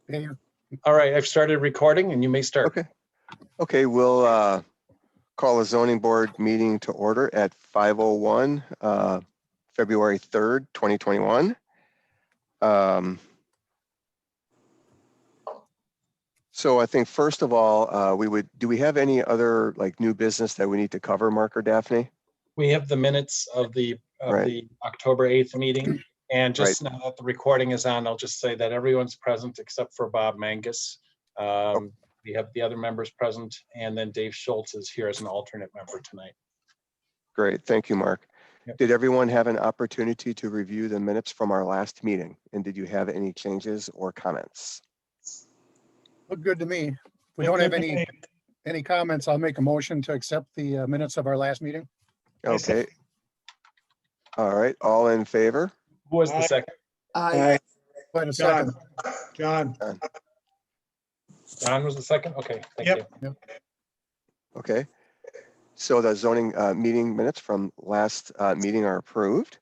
Yeah. All right, I've started recording and you may start. Okay. Okay, we'll call a zoning board meeting to order at 5:01, February 3rd, 2021. So I think first of all, do we have any other like new business that we need to cover, Mark or Daphne? We have the minutes of the October 8th meeting. And just now that the recording is on, I'll just say that everyone's present except for Bob Mangus. We have the other members present, and then Dave Schultz is here as an alternate member tonight. Great, thank you, Mark. Yep. Did everyone have an opportunity to review the minutes from our last meeting? And did you have any changes or comments? Looked good to me. If we don't have any comments, I'll make a motion to accept the minutes of our last meeting. Okay. All right, all in favor? Who was the second? Wait a second. John. John was the second? Okay, thank you. Okay, so the zoning meeting minutes from last meeting are approved.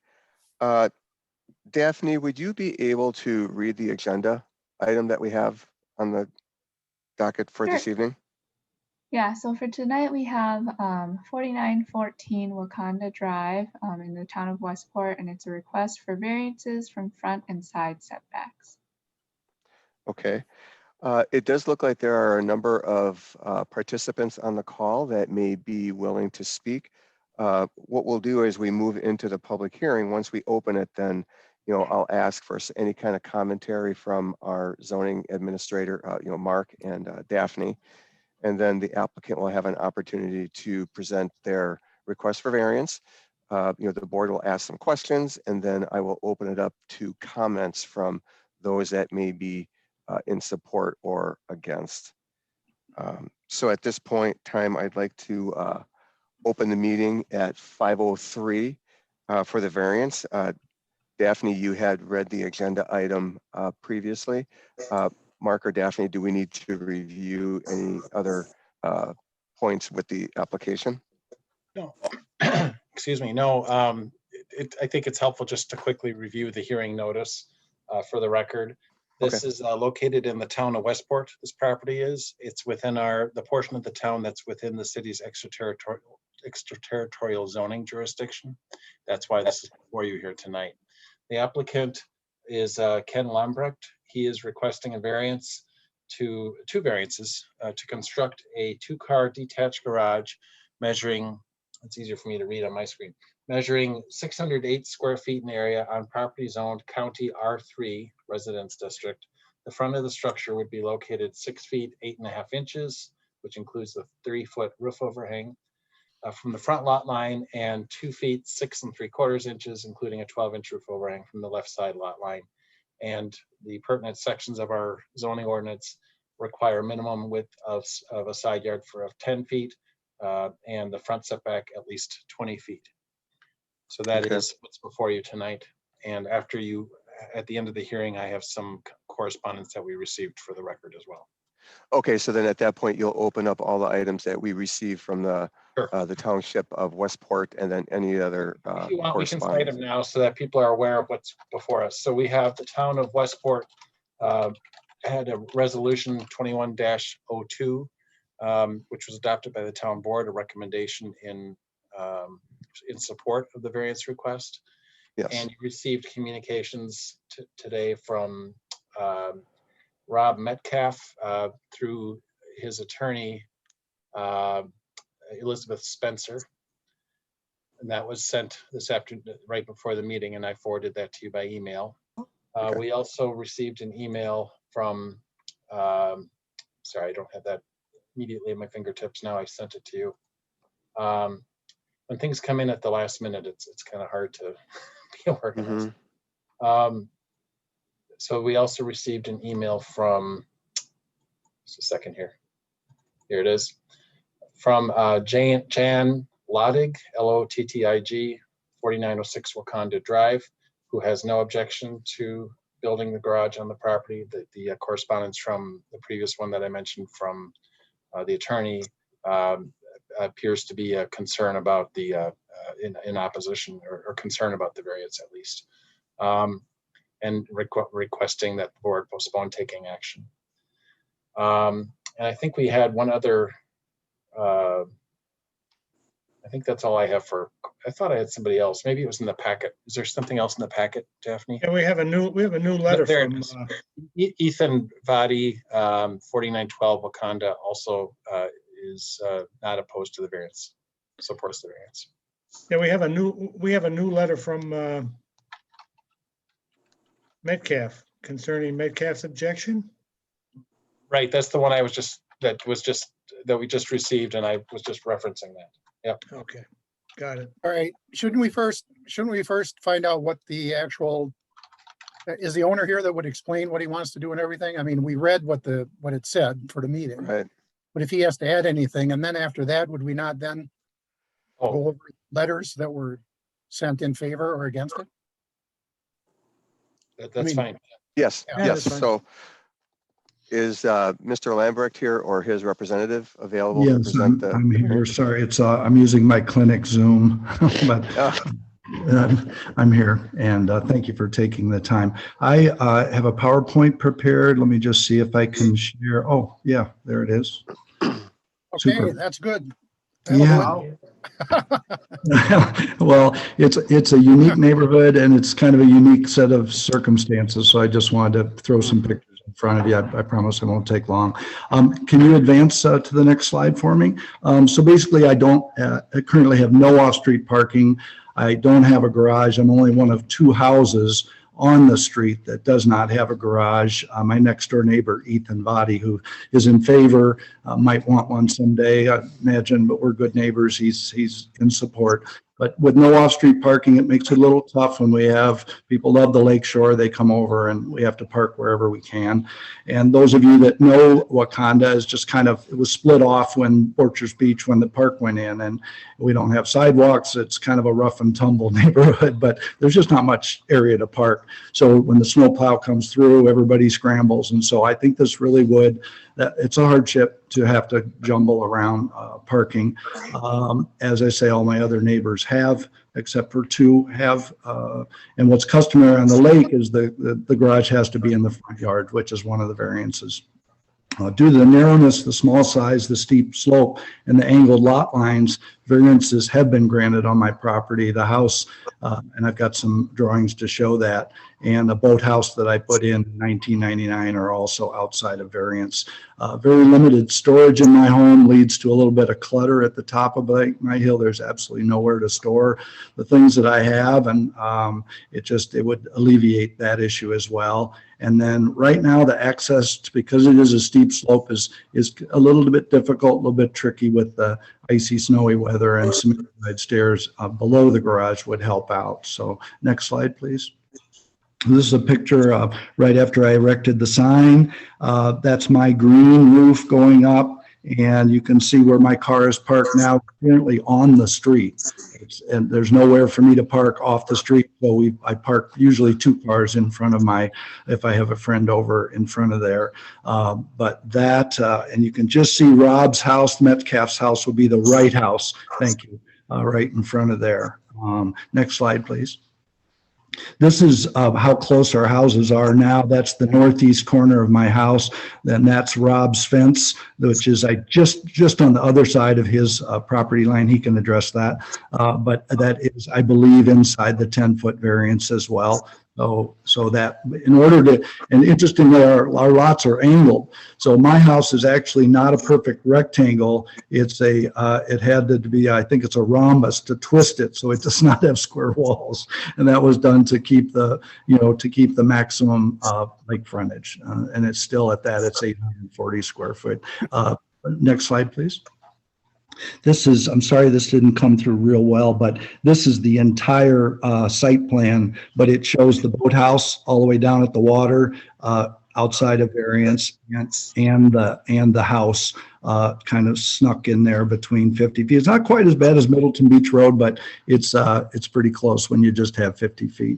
Daphne, would you be able to read the agenda item that we have on the docket for this evening? Yeah, so for tonight we have 4914 Wakanda Drive in the town of Westport, and it's a request for variances from front and side setbacks. Okay. It does look like there are a number of participants on the call that may be willing to speak. What we'll do is we move into the public hearing. Once we open it, then I'll ask for any kind of commentary from our zoning administrator, Mark and Daphne, and then the applicant will have an opportunity to present their request for variance. The board will ask some questions, and then I will open it up to comments from those that may be in support or against. So at this point in time, I'd like to open the meeting at 5:03 for the variance. Daphne, you had read the agenda item previously. Mark or Daphne, do we need to review any other points with the application? No, excuse me, no. I think it's helpful just to quickly review the hearing notice for the record. This is located in the town of Westport. This property is. It's within the portion of the town that's within the city's extraterritorial zoning jurisdiction. That's why this is before you here tonight. The applicant is Ken Lambrecht. He is requesting a variance two variances to construct a two-car detached garage measuring, it's easier for me to read on my screen, measuring 608 square feet in area on property zoned County R3 Residence District. The front of the structure would be located 6 feet 8.5 inches, which includes the 3-foot roof overhang from the front lot line, and 2 feet 6 3/4 inches, including a 12-inch roof overhang from the left side lot line. And the pertinent sections of our zoning ordinance require a minimum width of a side yard of 10 feet and the front setback at least 20 feet. So that is what's before you tonight. And at the end of the hearing, I have some correspondence that we received for the record as well. Okay, so then at that point, you'll open up all the items that we received from the township of Westport, and then any other if you want, we can cite them now so that people are aware of what's before us. So we have the town of Westport had a resolution 21-02, which was adopted by the town board, a recommendation in support of the variance request. Yes. And you received communications today from Rob Metcalf through his attorney, Elizabeth Spencer. And that was sent this afternoon, right before the meeting, and I forwarded that to you by email. We also received an email from, sorry, I don't have that immediately at my fingertips now. I sent it to you. When things come in at the last minute, it's kind of hard to be organized. So we also received an email from, just a second here. Here it is. From Jan Lottig, Lottig, 4906 Wakanda Drive, who has no objection to building the garage on the property. The correspondence from the previous one that I mentioned from the attorney appears to be a concern about the in opposition or concern about the variance at least. and requesting that the board postpone taking action. And I think we had one other, I think that's all I have for, I thought I had somebody else. Maybe it was in the packet. Is there something else in the packet, Daphne? And we have a new letter There it from, is. Ethan Vadi, 4912 Wakanda, also is not opposed to the variance, supports the variance. yeah, we have a new letter from Metcalf concerning Metcalf's objection. Right, that's the one I was just, that we just received, and I was just referencing that. Yep. Okay, got it. All right, shouldn't we first find out what the actual, is the owner here that would explain what he wants to do and everything? I mean, we read what it said for the meeting, Right. but if he has to add anything, and then after that, would we not then Oh, go over letters that were sent in favor or against it? that's mean, fine. Yes, Yeah, yes. that's fine. So is Mr. Lambrecht here or his representative available to Yes, present the? I'm here. Sorry, it's, I'm using my clinic Zoom, but I'm here, and thank you for taking the time. I have a PowerPoint prepared. Let me just see if I can share. Oh, yeah, there it is. Okay, Super. that's good. Yeah. Well, it's a unique neighborhood, and it's kind of a unique set of circumstances. So I just wanted to throw some pictures in front of you. I promise it won't take long. Can you advance to the next slide for me? So basically, I currently have no off-street parking. I don't have a garage. I'm only one of two houses on the street that does not have a garage. My next door neighbor, Ethan Vadi, who is in favor, might want one someday, I imagine, but we're good neighbors. He's in support. But with no off-street parking, it makes it a little tough when we have people love the lake shore. They come over and we have to park wherever we can. And those of you that know Wakanda is just kind of, it was split off when Orchards Beach, when the park went in, and we don't have sidewalks. It's kind of a rough and tumble neighborhood, but there's just not much area to park. So when the snowplow comes through, everybody scrambles. And so I think this really would, it's a hardship to have to jumble around parking. As I say, all my other neighbors have, except for two have. And what's customary on the lake is the garage has to be in the front yard, which is one of the variances. Due to the narrowness, the small size, the steep slope, and the angled lot lines, variances have been granted on my property. The house, and I've got some drawings to show that, and a boathouse that I put in 1999 are also outside of variance. Very limited storage in my home leads to a little bit of clutter at the top of my hill. There's absolutely nowhere to store the things that I have, and it would alleviate that issue as well. And then right now the access, because it is a steep slope, is a little bit difficult, a little bit tricky with the icy, snowy weather, and some side stairs below the garage would help out. So next slide, please. This is a picture right after I erected the sign. That's my green roof going up, and you can see where my car is parked now, currently on the street. And there's nowhere for me to park off the street, so I park usually two cars in front of if I have a friend over in front of there. But that, and you can just see Rob's house, Metcalf's house will be the right house. Thank you, right in front of there. Next slide, please. This is how close our houses are now. That's the northeast corner of my house. Then that's Rob's fence, which is just on the other side of his property line. He can address that. But that is, I believe, inside the 10-foot variance as well. So that in order to, and interestingly, our lots are angled. So my house is actually not a perfect rectangle. It's it had to be, I think it's a rhombus to twist it, so it does not have square walls. And that was done to keep the maximum lake frontage. And it's still at that, it's 840 square foot. Next slide, please. This is, I'm sorry this didn't come through real well, but this is the entire site plan, but it shows the boathouse all the way down at the water outside of variance, and the house kind of snuck in there between 50 feet. It's not quite as bad as Middleton Beach Road, but it's pretty close when you just have 50 feet.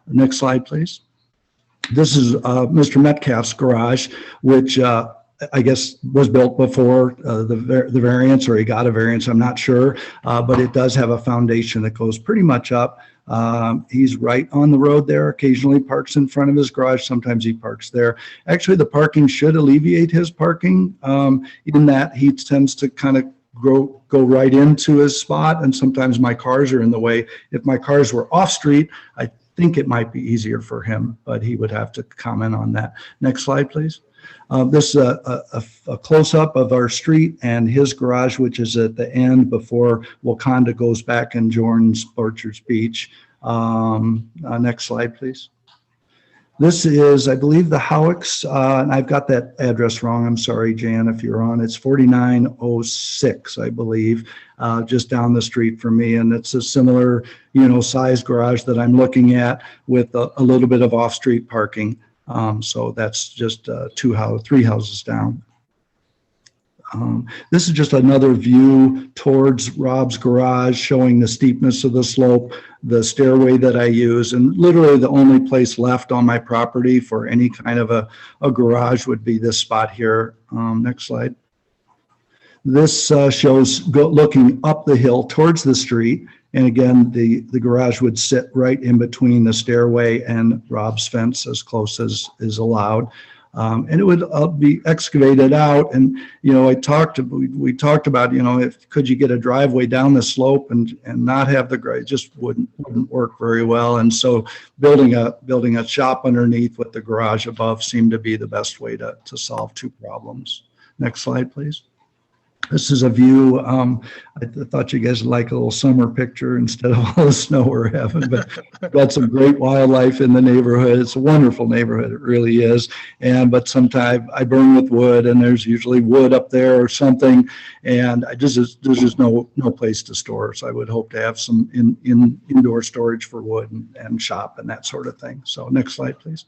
Next slide, please. This is Mr. Metcalf's garage, which I guess was built before the variance, or he got a variance, I'm not sure, but it does have a foundation that goes pretty much up He's right on the road there, occasionally parks in front of his garage. Sometimes he parks there. Actually, the parking should alleviate his parking in that he tends to kind of go right into his spot, and sometimes my cars are in the way. If my cars were off street, I think it might be easier for him, but he would have to comment on that. Next slide, please. This is a close-up of our street and his garage, which is at the end before Wakanda goes back and joins Orchards Beach. Next slide, please. This is, I believe, the Howicks, and I've got that address wrong. I'm sorry, Jan, if you're on. It's 4906, I believe, just down the street from me. And it's a similar, size garage that I'm looking at with a little bit of off-street parking. So that's just three houses down. This is just another view towards Rob's garage, showing the steepness of the slope, the stairway that I use, and literally the only place left on my property for any kind of a garage would be this spot here. Next slide. This shows looking up the hill towards the street. And again, the garage would sit right in between the stairway and Rob's fence, as close as is allowed. And it would be excavated out. And, we talked about, could you get a driveway down the slope and not have the grade? It just wouldn't work very well. And so building a shop underneath with the garage above seemed to be the best way to solve two problems. Next slide, please. This is a view. I thought you guys would like a little summer picture instead of all the snow we're having, but got some great wildlife in the neighborhood. It's a wonderful neighborhood. It really is. But sometimes I burn with wood, and there's usually wood up there or something, and there's just no place to store. So I would hope to have some indoor storage for wood and shop and that sort of thing. So next slide, please.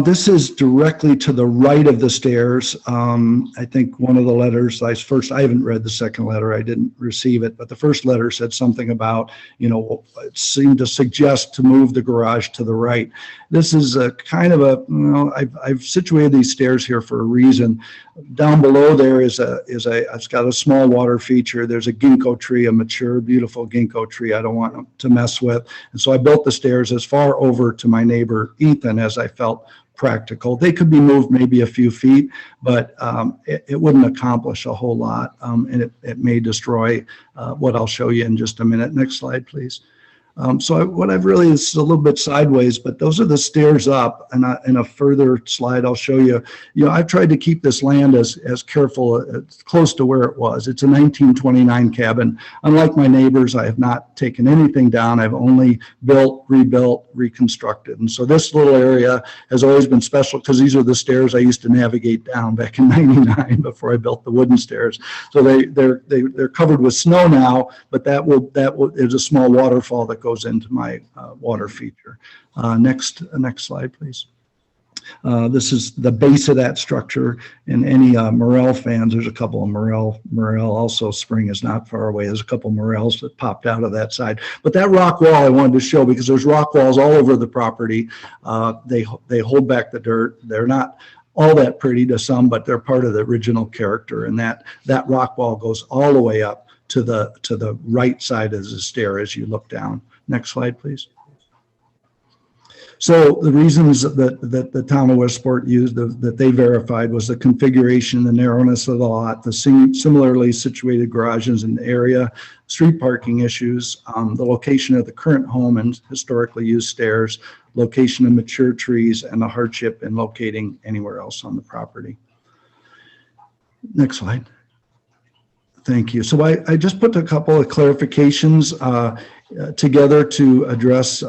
This is directly to the right of the stairs. I think one of the letters I haven't read the second letter. I didn't receive it, but the first letter said something about, it seemed to suggest to move the garage to the right. This is a kind of I've situated these stairs here for a reason. Down below there it's got a small water feature. There's a ginkgo tree, a mature, beautiful ginkgo tree I don't want to mess with. And so I built the stairs as far over to my neighbor Ethan as I felt practical. They could be moved maybe a few feet, but it wouldn't accomplish a whole lot. And it may destroy what I'll show you in just a minute. Next slide, please. What I've really is a little bit sideways, but those are the stairs up. And in a further slide, I'll show you. I've tried to keep this land as careful, as close to where it was. It's a 1929 cabin. Unlike my neighbors, I have not taken anything down. I've only built, rebuilt, reconstructed. And so this little area has always been special because these are the stairs I used to navigate down back in '99 before I built the wooden stairs. So they're covered with snow now, but that is a small waterfall that goes into my water feature. Next slide, please. This is the base of that structure. And any Morel fans, there's a couple of Morel. Also, spring is not far away. There's a couple of Morels that popped out of that side. But that rock wall I wanted to show because there's rock walls all over the property. They hold back the dirt. They're not all that pretty to some, but they're part of the original character. And that rock wall goes all the way up to the right side of the stair as you look down. Next slide, please. So the reasons that the town of Westport used that they verified was the configuration, the narrowness of the lot, the similarly situated garages in the area, street parking issues, the location of the current home and historically used stairs, location of mature trees, and the hardship in locating anywhere else on the property. Next slide. Thank you. So I just put a couple of clarifications together to address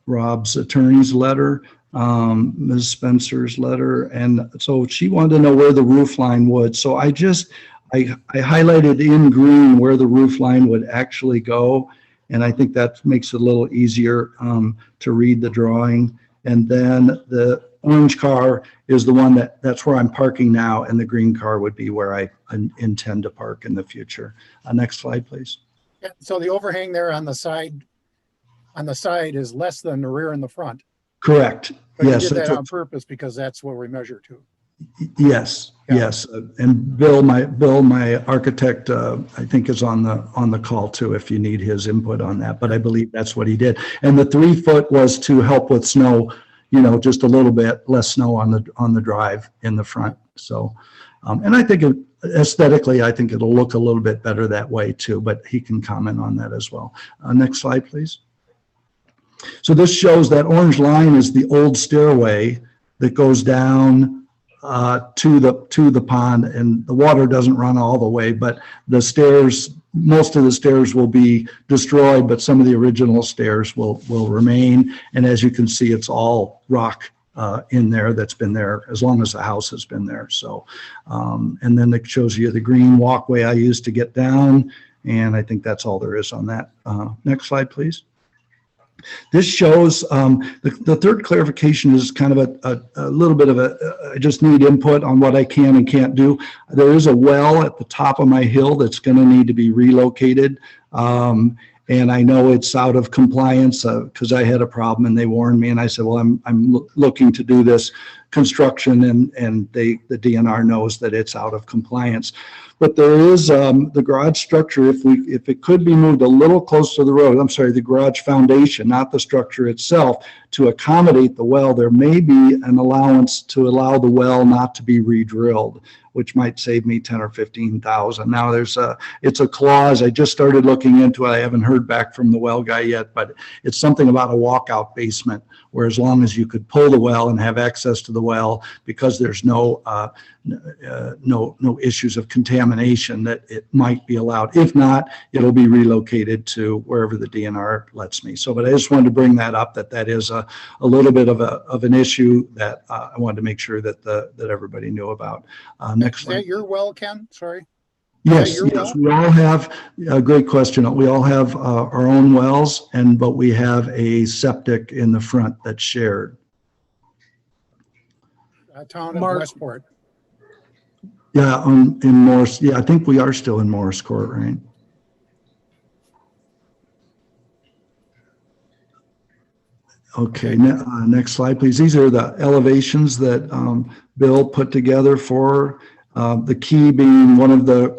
Rob's attorney's letter, Ms. Spencer's letter. And so she wanted to know where the roof line would. So I highlighted in green where the roof line would actually go. And I think that makes it a little easier to read the drawing. And then the orange car is the one that's where I'm parking now, and the green car would be where I intend to park in the future. Next slide, please. Yeah, so the overhang there on the side is less than the rear and the front. Correct. But yes. you did that on purpose because that's what we measure to. Yes, Yeah. yes. And Bill, my architect, I think is on the call too, if you need his input on that, but I believe that's what he did. And the 3 foot was to help with snow, just a little bit less snow on the drive in the front. So, and I think aesthetically, I think it'll look a little bit better that way too, but he can comment on that as well. Next slide, please. So this shows that orange line is the old stairway that goes down to the pond, and the water doesn't run all the way, but the stairs, most of the stairs will be destroyed, but some of the original stairs will remain. And as you can see, it's all rock in there that's been there as long as the house has been there. So, and then it shows you the green walkway I used to get down, and I think that's all there is on that. Next slide, please. This shows the third clarification is kind of a little bit of I just need input on what I can and can't do. There is a well at the top of my hill that's going to need to be relocated. And I know it's out of compliance because I had a problem and they warned me, and I said, well, I'm looking to do this construction, and the DNR knows that it's out of compliance. But there is the garage structure, if it could be moved a little closer to the road, I'm sorry, the garage foundation, not the structure itself, to accommodate the well, there may be an allowance to allow the well not to be re-drilled, which might save me 10 or 15,000. Now it's a clause. I just started looking into it. I haven't heard back from the well guy yet, but it's something about a walkout basement, where as long as you could pull the well and have access to the well, because there's no issues of contamination, that it might be allowed. If not, it'll be relocated to wherever the DNR lets me. So, but I just wanted to bring that up, that is a little bit of an issue that I wanted to make sure that everybody knew about. Next Is slide. that your well, Ken? Sorry. Yes, your yes, well? we all have a great question. We all have our own wells, but we have a septic in the front that's shared. Town of Mark. Westport. Yeah, in Morris. Yeah, I think we are still in Morris Court, right? Okay, next slide, please. These are the elevations that Bill put together for the key being one of the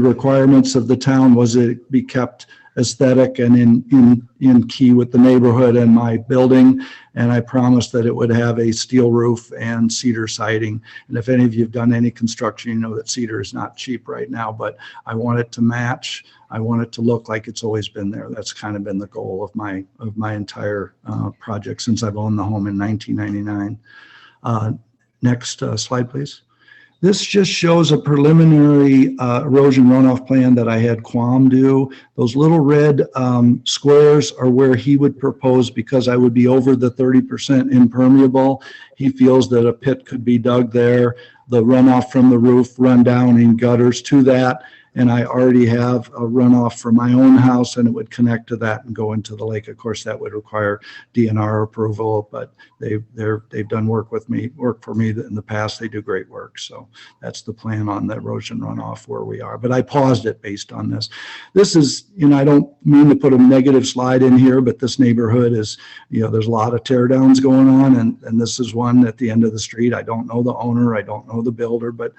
requirements of the town was it be kept aesthetic and in key with the neighborhood and my building. And I promised that it would have a steel roof and cedar siding. And if any of you have done any construction, you know that cedar is not cheap right now, but I want it to match. I want it to look like it's always been there. That's kind of been the goal of my entire project since I've owned the home in 1999. Next slide, please. This just shows a preliminary erosion runoff plan that I had Quam do. Those little red squares are where he would propose, because I would be over the 30% impermeable. He feels that a pit could be dug there, the runoff from the roof run down in gutters to that. And I already have a runoff from my own house, and it would connect to that and go into the lake. Of course, that would require DNR approval, but they've done work for me in the past. They do great work. So that's the plan on the erosion runoff where we are. But I paused it based on this. This is, I don't mean to put a negative slide in here, but this neighborhood is, there's a lot of tear downs going on, and this is one at the end of the street. I don't know the owner, I don't know the builder, but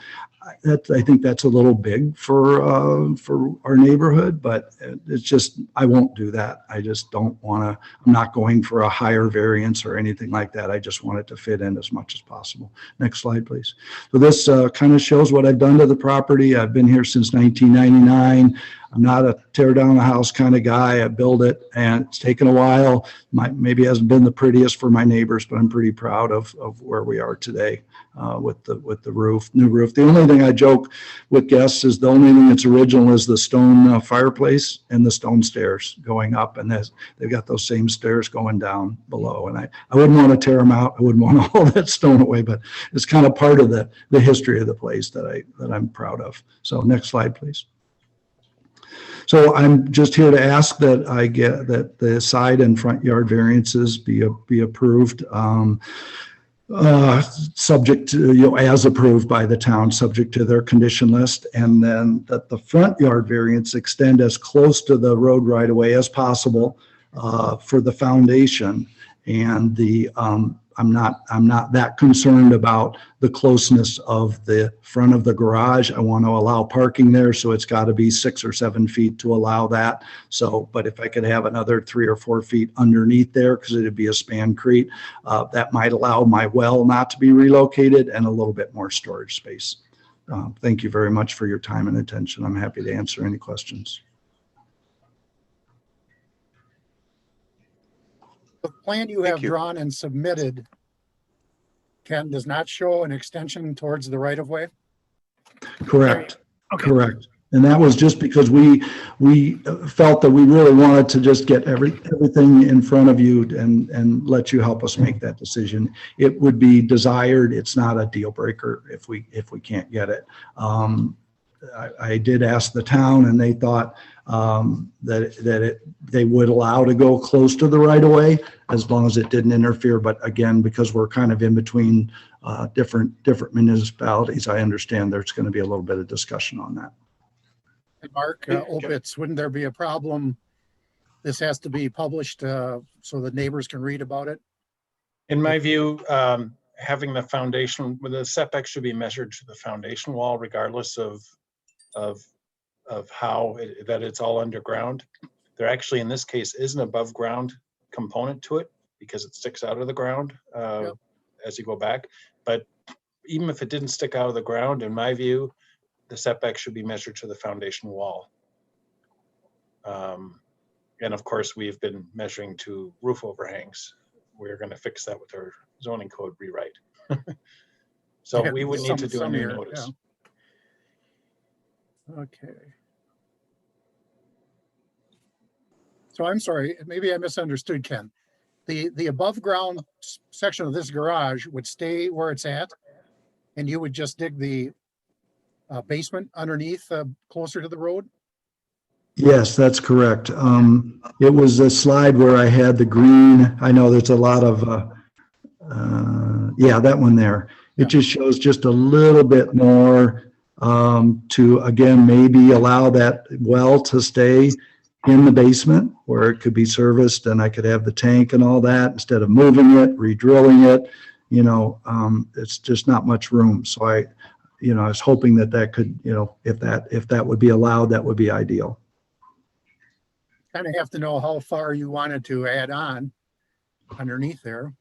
I think that's a little big for our neighborhood, but it's just, I won't do that. I just don't want to, I'm not going for a higher variance or anything like that. I just want it to fit in as much as possible. Next slide, please. So this kind of shows what I've done to the property. I've been here since 1999. I'm not a tear down a house kind of guy. I build it, and it's taken a while. Maybe hasn't been the prettiest for my neighbors, but I'm pretty proud of where we are today with the new roof. The only thing I joke with guests is the only thing that's original is the stone fireplace and the stone stairs going up, and they've got those same stairs going down below. And I wouldn't want to tear them out. I wouldn't want all that stone away, but it's kind of part of the history of the place that I'm proud of. So next slide, please. So I'm just here to ask that I get that the side and front yard variances be approved, subject to, as approved by the town, subject to their condition list, and then that the front yard variance extend as close to the road right away as possible for the foundation, and the I'm not that concerned about the closeness of the front of the garage. I want to allow parking there, so it's got to be 6 or 7 feet to allow that. So, but if I could have another 3 or 4 feet underneath there, because it'd be a spancrete, that might allow my well not to be relocated and a little bit more storage space. Thank you very much for your time and attention. I'm happy to answer any questions. The plan you Thank have you. drawn and submitted, Ken, does not show an extension towards the right of way? Correct. Okay. Correct. And that was just because we felt that we really wanted to just get everything in front of you and let you help us make that decision. It would be desired. It's not a deal breaker if we can't get it. I did ask the town, and they thought they would allow to go close to the right of way as long as it didn't interfere. But again, because we're kind of in between different municipalities, I understand there's going to be a little bit of discussion on that. And Mark, Opitz, wouldn't there be a problem? This has to be published so the neighbors can read about it? In my view, having the foundation, the setback should be measured to the foundation wall regardless of how that it's all underground. There actually, in this case, is an above ground component to it because it sticks out of the ground as you go back. But even if it didn't stick out of the ground, in my view, the setback should be measured to the foundation wall. And of course, we've been measuring to roof overhangs. We're going to fix that with our zoning code rewrite. So Yeah, we would need to do a some new here, notice. yeah. Okay. So I'm sorry, maybe I misunderstood, Ken. The above ground section of this garage would stay where it's at, and you would just dig the basement underneath, closer to the road? Yes, that's correct. It was a slide where I had the green. I know there's a lot of, yeah, that one there. It Yeah. just shows just a little bit more to, again, maybe allow that well to stay in the basement where it could be serviced and I could have the tank and all that instead of moving it, re-drilling it. You know, it's just not much room. So I was hoping that could, if that would be allowed, that would be ideal. Kind of have to know how far you wanted to add on underneath there.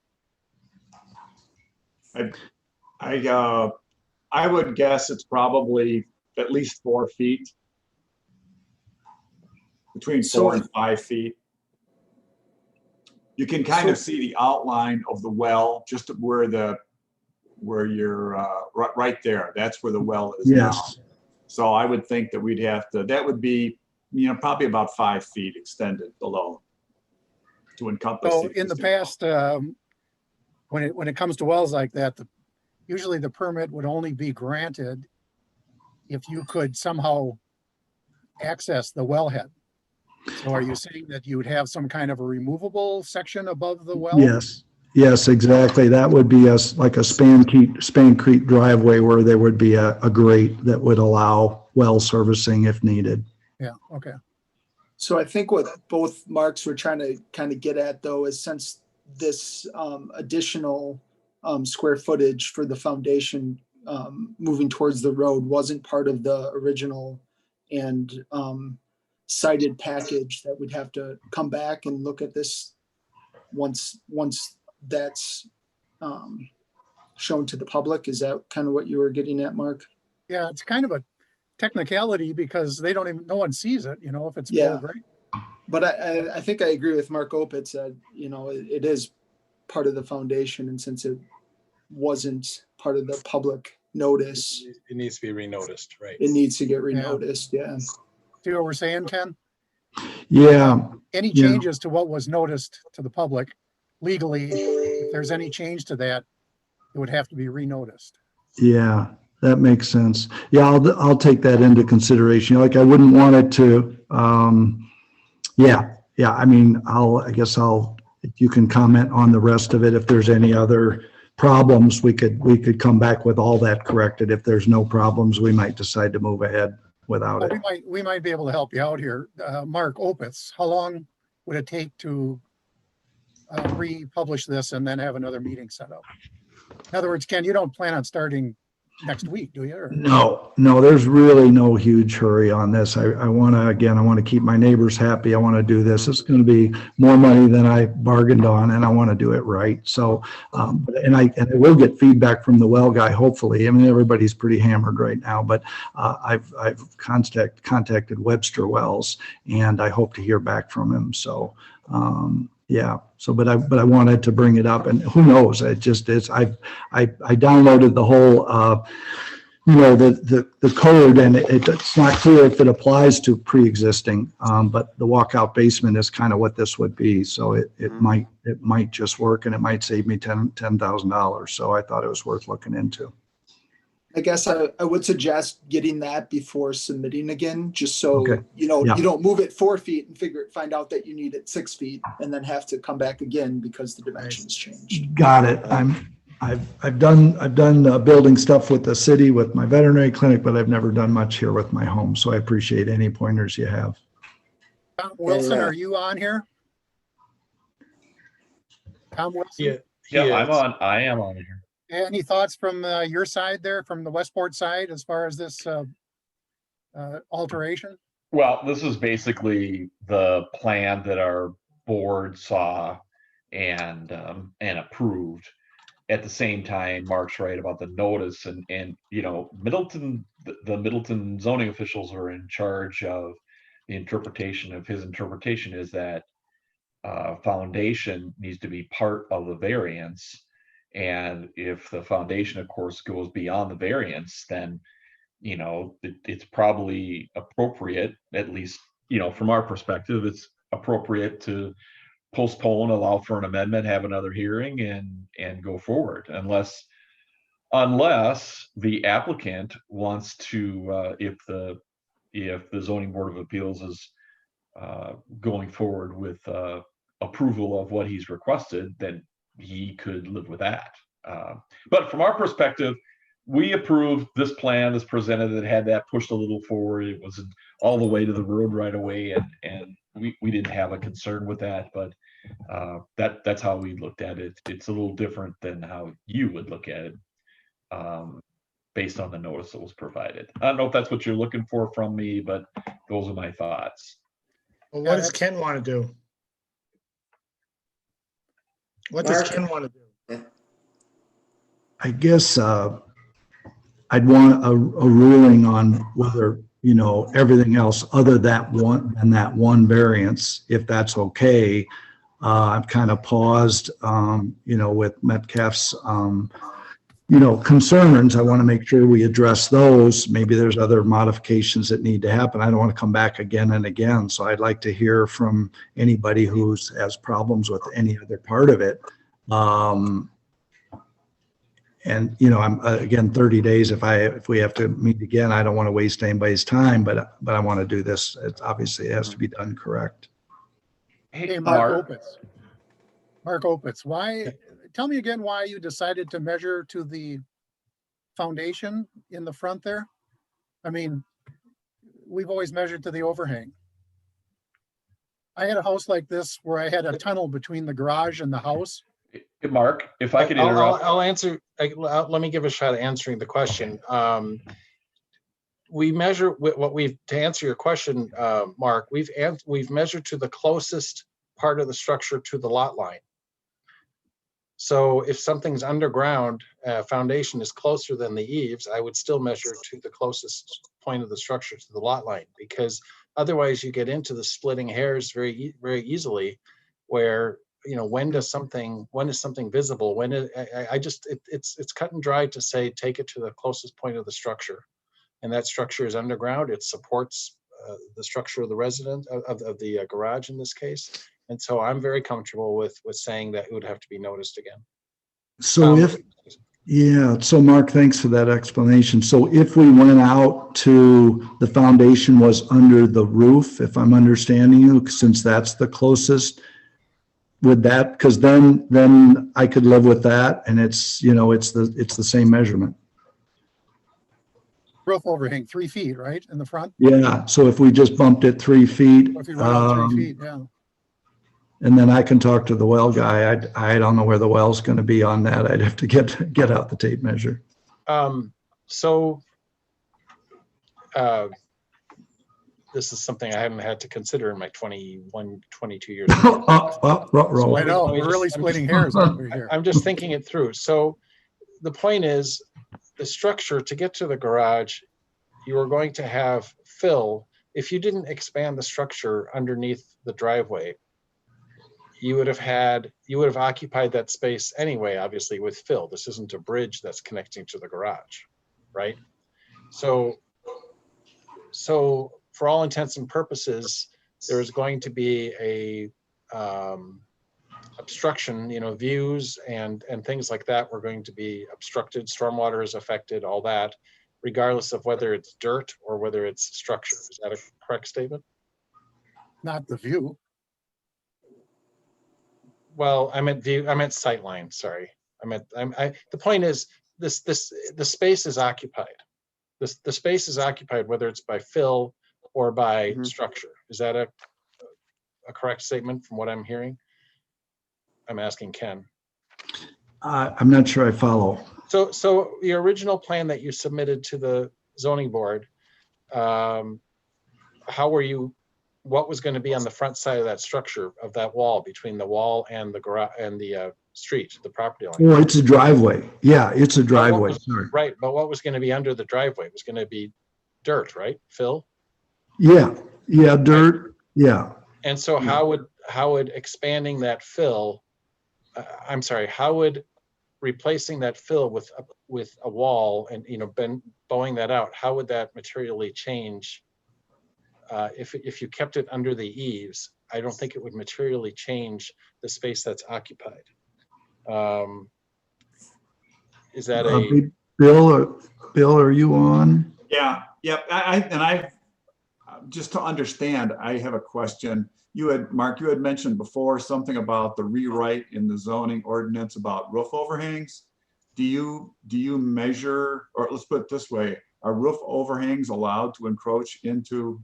I would guess it's probably at least 4 feet. Between 4 and 5 feet. You can kind of see the outline of the well, just where you're right there. That's where the well is now. Yes. So I would think that we'd have to, that would be, probably about 5 feet extended below to encompass. So in the past, when it comes to wells like that, usually the permit would only be granted if you could somehow access the wellhead. So are you saying that you would have some kind of a removable section above the well? Yes, exactly. That would be like a spancrete driveway where there would be a grate that would allow well servicing if needed. Yeah, okay. So I think what both Marks were trying to kind of get at, though, is since this additional square footage for the foundation moving towards the road wasn't part of the original and cited package, that we'd have to come back and look at this once that's shown to the public. Is that kind of what you were getting at, Mark? Yeah, it's kind of a technicality because no one sees it, if it's Yeah. below grade. But I think I agree with Mark Opitz that, it is part of the foundation, and since it wasn't part of the public notice, It needs to be renoticed, right? it needs to get renoticed. Yeah. See what we're saying, Ken? Yeah, Any Yeah. changes to what was noticed to the public legally, if there's any change to that, it would have to be renoticed. yeah, that makes sense. Yeah, I'll take that into consideration. Like, I wouldn't want it to, yeah. I mean, if you can comment on the rest of it. If there's any other problems, we could come back with all that corrected. If there's no problems, we might decide to move ahead without Well, it. we might be able to help you out here. Mark Opitz, how long would it take to republish this and then have another meeting set up. In other words, Ken, you don't plan on starting next week, do you? Or- No, there's really no huge hurry on this. I want to, again, I want to keep my neighbors happy. I want to do this. It's going to be more money than I bargained on, and I want to do it right. So, and I will get feedback from the well guy, hopefully. I mean, everybody's pretty hammered right now, but I've contacted Webster Wells, and I hope to hear back from him. So, yeah. So, but I wanted to bring it up, and who knows? It just is. I downloaded the whole, the code, and it's not clear if it applies to pre-existing. But the walkout basement is kind of what this would be. So it might just work, and it might save me $10,000. So I thought it was worth looking into. I guess I would suggest getting that before submitting again, just so, Okay. you don't move it 4 feet and find out that you need it 6 feet and then have to come back again because the dimensions changed. Got it. I've done building stuff with the city with my veterinary clinic, but I've never done much here with my home. So I appreciate any pointers you have. Tom Wilson, are you on here? Tom Wilson? Yeah, I am on here. Any thoughts from your side there, from the Westport side, as far as this alteration? Well, this is basically the plan that our board saw and approved. At the same time, Mark's right about the notice, and Middleton, the Middleton zoning officials are in charge of the interpretation. Of his interpretation is that foundation needs to be part of the variance. And if the foundation, of course, goes beyond the variance, then, it's probably appropriate, at least, from our perspective, it's appropriate to postpone, allow for an amendment, have another hearing and go forward, unless the applicant wants to, if the zoning board of appeals is going forward with approval of what he's requested, then he could live with that. But from our perspective, we approved this plan as presented. It had that pushed a little forward. It wasn't all the way to the road right away, and we didn't have a concern with that. But that's how we looked at it. It's a little different than how you would look at it, based on the notice that was provided. I don't know if that's what you're looking for from me, but those are my thoughts. Well, what does Ken want to do? What does Ken want to do? I guess I'd want a ruling on whether, everything else other than that one variance, if that's okay. I've kind of paused, with Metcalf's, concerns. I want to make sure we address those. Maybe there's other modifications that need to happen. I don't want to come back again and again. So I'd like to hear from anybody who has problems with any other part of it. And I'm again 30 days. If we have to meet again, I don't want to waste anybody's time, but I want to do this. It has to be done correct. Hey, Mark Opitz, tell me again why you decided to measure to the foundation in the front there? I mean, we've always measured to the overhang. I had a house like this where I had a tunnel between the garage and the house. Mark, if I could interrupt. I'll answer. Let me give a shot at answering the question. We measure to answer your question, Mark, we've measured to the closest part of the structure to the lot line. So if something's underground, foundation is closer than the eaves, I would still measure to the closest point of the structure to the lot line, because otherwise you get into the splitting hairs very, very easily, where when is something visible? It's cut and dry to say take it to the closest point of the structure, and that structure is underground. It supports the structure of the resident of the garage in this case, and so I'm very comfortable with saying that it would have to be noticed again. So so Mark, thanks for that explanation. So if we went out to the foundation was under the roof, if I'm understanding you, since that's the closest. Would that, because then I could live with that, and it's the same measurement. Roof overhang 3 feet, right, in the front? Yeah. So if we just bumped it 3 feet, Or if you run out 3 feet, yeah. And then I can talk to the well guy. I don't know where the well's going to be on that. I'd have to get out the tape measure. So this is something I haven't had to consider in my 21, 22 years. Roll. I know, we're really splitting hairs over here. I'm just thinking it through. So the point is, the structure to get to the garage, you are going to have fill. If you didn't expand the structure underneath the driveway, you would have occupied that space anyway, obviously with fill. This isn't a bridge that's connecting to the garage, right? So for all intents and purposes, there is going to be a obstruction, views and things like that were going to be obstructed. Stormwater is affected, all that, regardless of whether it's dirt or whether it's structure. Is that a correct statement? Not the view. Well, I meant view, I meant sightline, sorry. The point is, the space is occupied. The space is occupied, whether it's by fill or by structure. Is that a correct statement from what I'm hearing? I'm asking Ken. I'm not sure I follow. So your original plan that you submitted to the zoning board, what was going to be on the front side of that structure, of that wall, between the wall and the garage and the street, the property line? Oh, it's a driveway. Yeah, it's a driveway. Sorry. Right, but what was going to be under the driveway? It was going to be dirt, right, Phil? Yeah, dirt. Yeah. And so how would expanding that fill, how would replacing that fill with a wall and bowing that out, how would that materially change? If you kept it under the eaves, I don't think it would materially change the space that's occupied. Is that Bill, are you on? Yeah, I just to understand, I have a question. Mark, you had mentioned before something about the rewrite in the zoning ordinance about roof overhangs. Do you measure, or let's put it this way, are roof overhangs allowed to encroach into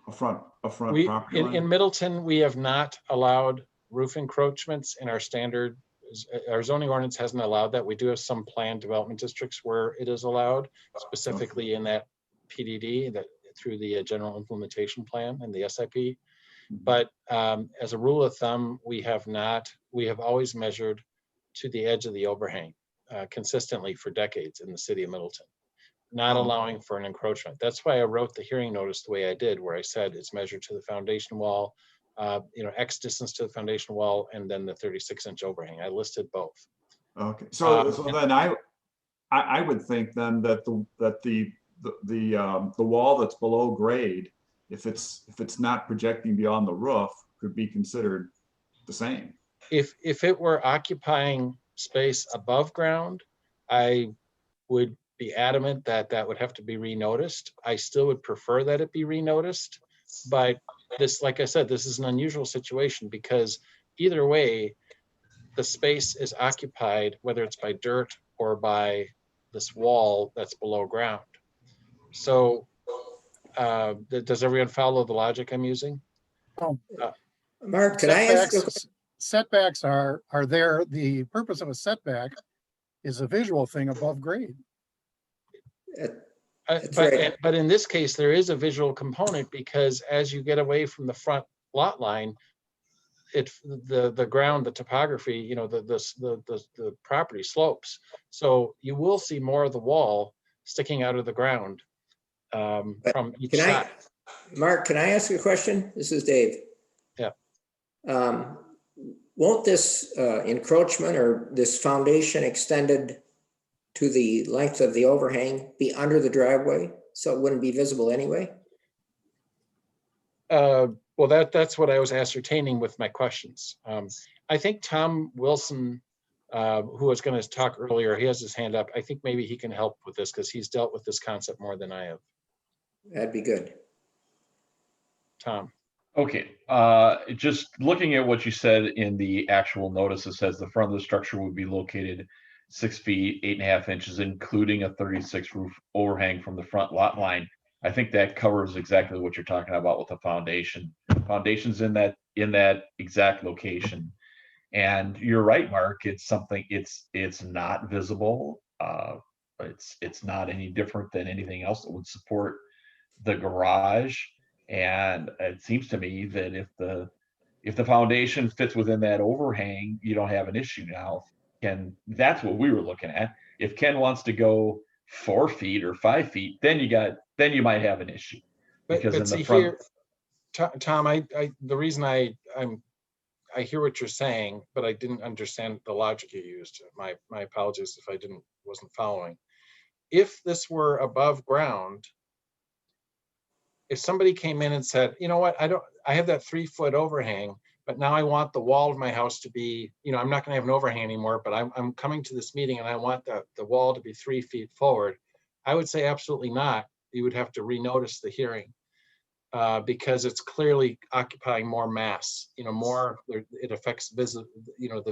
a front property line? In Middleton, we have not allowed roof encroachments in our standard. Our zoning ordinance hasn't allowed that. We do have some planned development districts where it is allowed, specifically in that PDD, that through the general implementation plan and the SIP. But as a rule of thumb, we have always measured to the edge of the overhang consistently for decades in the city of Middleton, not allowing for an encroachment. That's why I wrote the hearing notice the way I did, where I said it's measured to the foundation wall, X distance to the foundation wall, and then the 36-inch overhang. I listed both. Okay, so then I would think then that the wall that's below grade, if it's not projecting beyond the roof, could be considered the same. If it were occupying space above ground, I would be adamant that would have to be renoticed. I still would prefer that it be renoticed, but this, like I said, this is an unusual situation because either way, the space is occupied, whether it's by dirt or by this wall that's below ground. So does everyone follow the logic I'm using? Mark, can I ask? Setbacks are there. The purpose of a setback is a visual thing above grade. But in this case, there is a visual component because as you get away from the front lot line, the ground, the topography, the property slopes. So you will see more of the wall sticking out of the ground from each side. Mark, can I ask you a question? This is Dave. Yeah. Won't this encroachment or this foundation extended to the length of the overhang be under the driveway, so it wouldn't be visible anyway? Well, that's what I was ascertaining with my questions. I think Tom Wilson, who was going to talk earlier, he has his hand up. I think maybe he can help with this because he's dealt with this concept more than I have. That'd be good. Tom. Okay, just looking at what you said in the actual notice, it says the front of the structure would be located 6 feet, 8.5 inches, including a 36 roof overhang from the front lot line. I think that covers exactly what you're talking about with the foundation. Foundation's in that exact location. And you're right, Mark, it's something, it's not visible. It's not any different than anything else that would support the garage. And it seems to me that if the foundation fits within that overhang, you don't have an issue now. Ken, that's what we were looking at. If Ken wants to go 4 feet or 5 feet, then you might have an issue. Because in the see front, here, Tom, the reason I hear what you're saying, but I didn't understand the logic you used. My apologies if I wasn't following. If this were above ground, if somebody came in and said, you know what, I have that 3-foot overhang, but now I want the wall of my house to be, I'm not going to have an overhang anymore, but I'm coming to this meeting and I want the wall to be 3 feet forward, I would say absolutely not. You would have to renotice the hearing because it's clearly occupying more mass. It affects the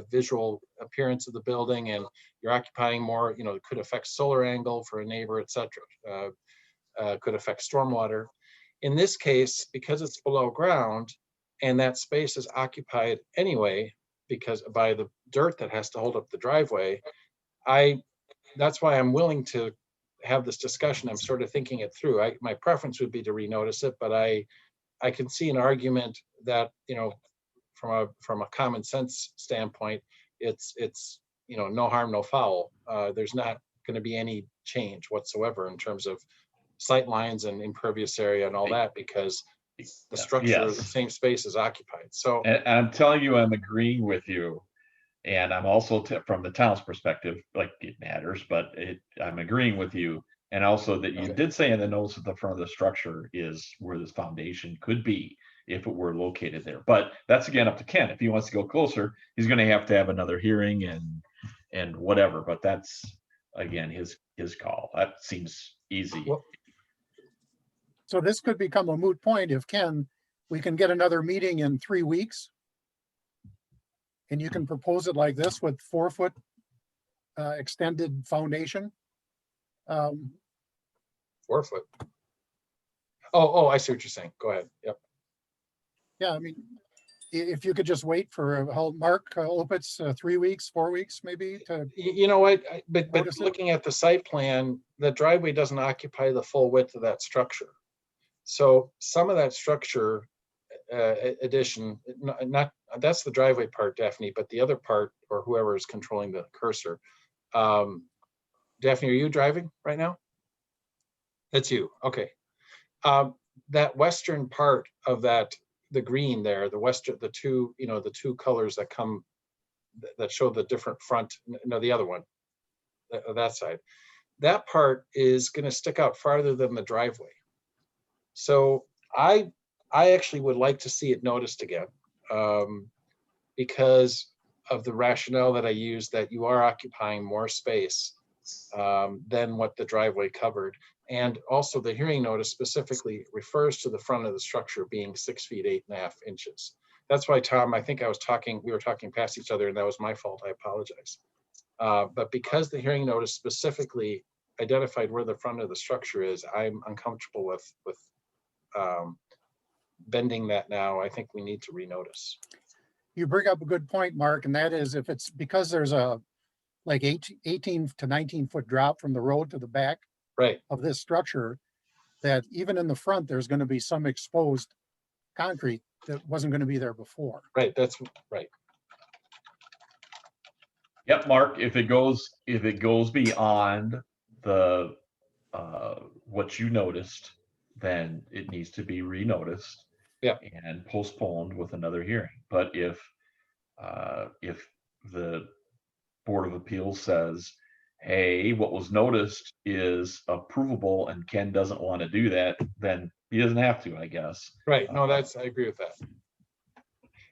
visual appearance of the building, and you're occupying more. It could affect solar angle for a neighbor, etc. Could affect stormwater. In this case, because it's below ground and that space is occupied anyway, because by the dirt that has to hold up the driveway, that's why I'm willing to have this discussion. I'm sort of thinking it through. My preference would be to renotice it, but I can see an argument that, from a common sense standpoint, it's no harm, no foul. There's not going to be any change whatsoever in terms of sight lines and impervious area and all that, because the structure, the same space is occupied. So, and I'm telling you, I'm agreeing with you. And I'm also from the town's perspective, like it matters, but I'm agreeing with you. And also that you did say in the notes at the front of the structure is where this foundation could be if it were located there. But that's again up to Ken. If he wants to go closer, he's going to have another hearing and whatever. But that's again his call. That seems easy. Well, So this could become a moot point if we can get another meeting in 3 weeks. And you can propose it like this with 4-foot extended foundation. 4 foot. Oh, I see what you're saying. Go ahead. Yep. Yeah, I mean, if you could just wait for Mark Opitz, 3 weeks, 4 weeks, maybe to. You know what? But Notice it. looking at the site plan, the driveway doesn't occupy the full width of that structure. So some of that structure addition, not that's the driveway part, Daphne, but the other part, or whoever is controlling the cursor. Daphne, are you driving right now? That's you. Okay. That western part of the green there, the two colors that show the different front, no, the other one, that side, that part is going to stick out farther than the driveway. So I actually would like to see it noticed again, because of the rationale that I used, that you are occupying more space than what the driveway covered. And also the hearing notice specifically refers to the front of the structure being 6 feet 8.5 inches. That's why, Tom, I think we were talking past each other, and that was my fault. I apologize. But because the hearing notice specifically identified where the front of the structure is, I'm uncomfortable with bending that now. I think we need to renotice. You bring up a good point, Mark, and that is if it's because there's a like 18 to 19-foot drop from the road to the back of this structure, that even in the front, there's going to be some exposed concrete that wasn't going to be there before. Right, that's right. Yep, Mark, if it goes beyond the what you noticed, then it needs to be renoticed and postponed with another hearing. But if the Board of Appeals says, hey, what was noticed is approvable and Ken doesn't want to do that, then he doesn't have to, I guess. Right, no, I agree with that.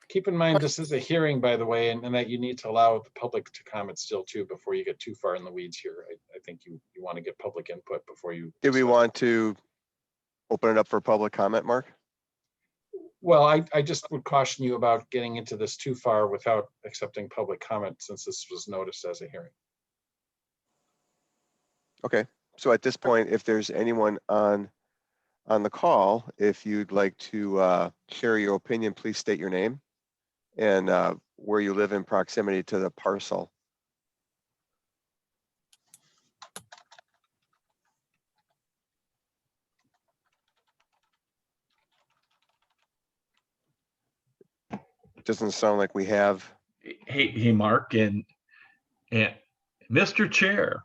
Keep in mind, this is a hearing, by the way, and that you need to allow the public to comment still too before you get too far in the weeds here. I think you want to get public input before you. Did we want to open it up for public comment, Mark? Well, I just would caution you about getting into this too far without accepting public comment, since this was noticed as a hearing. Okay, so at this point, if there's anyone on on the call, if you'd like to share your opinion, please state your name and where you live in proximity to the parcel. Doesn't sound like we have. Hey, Mark and Mr. Chair.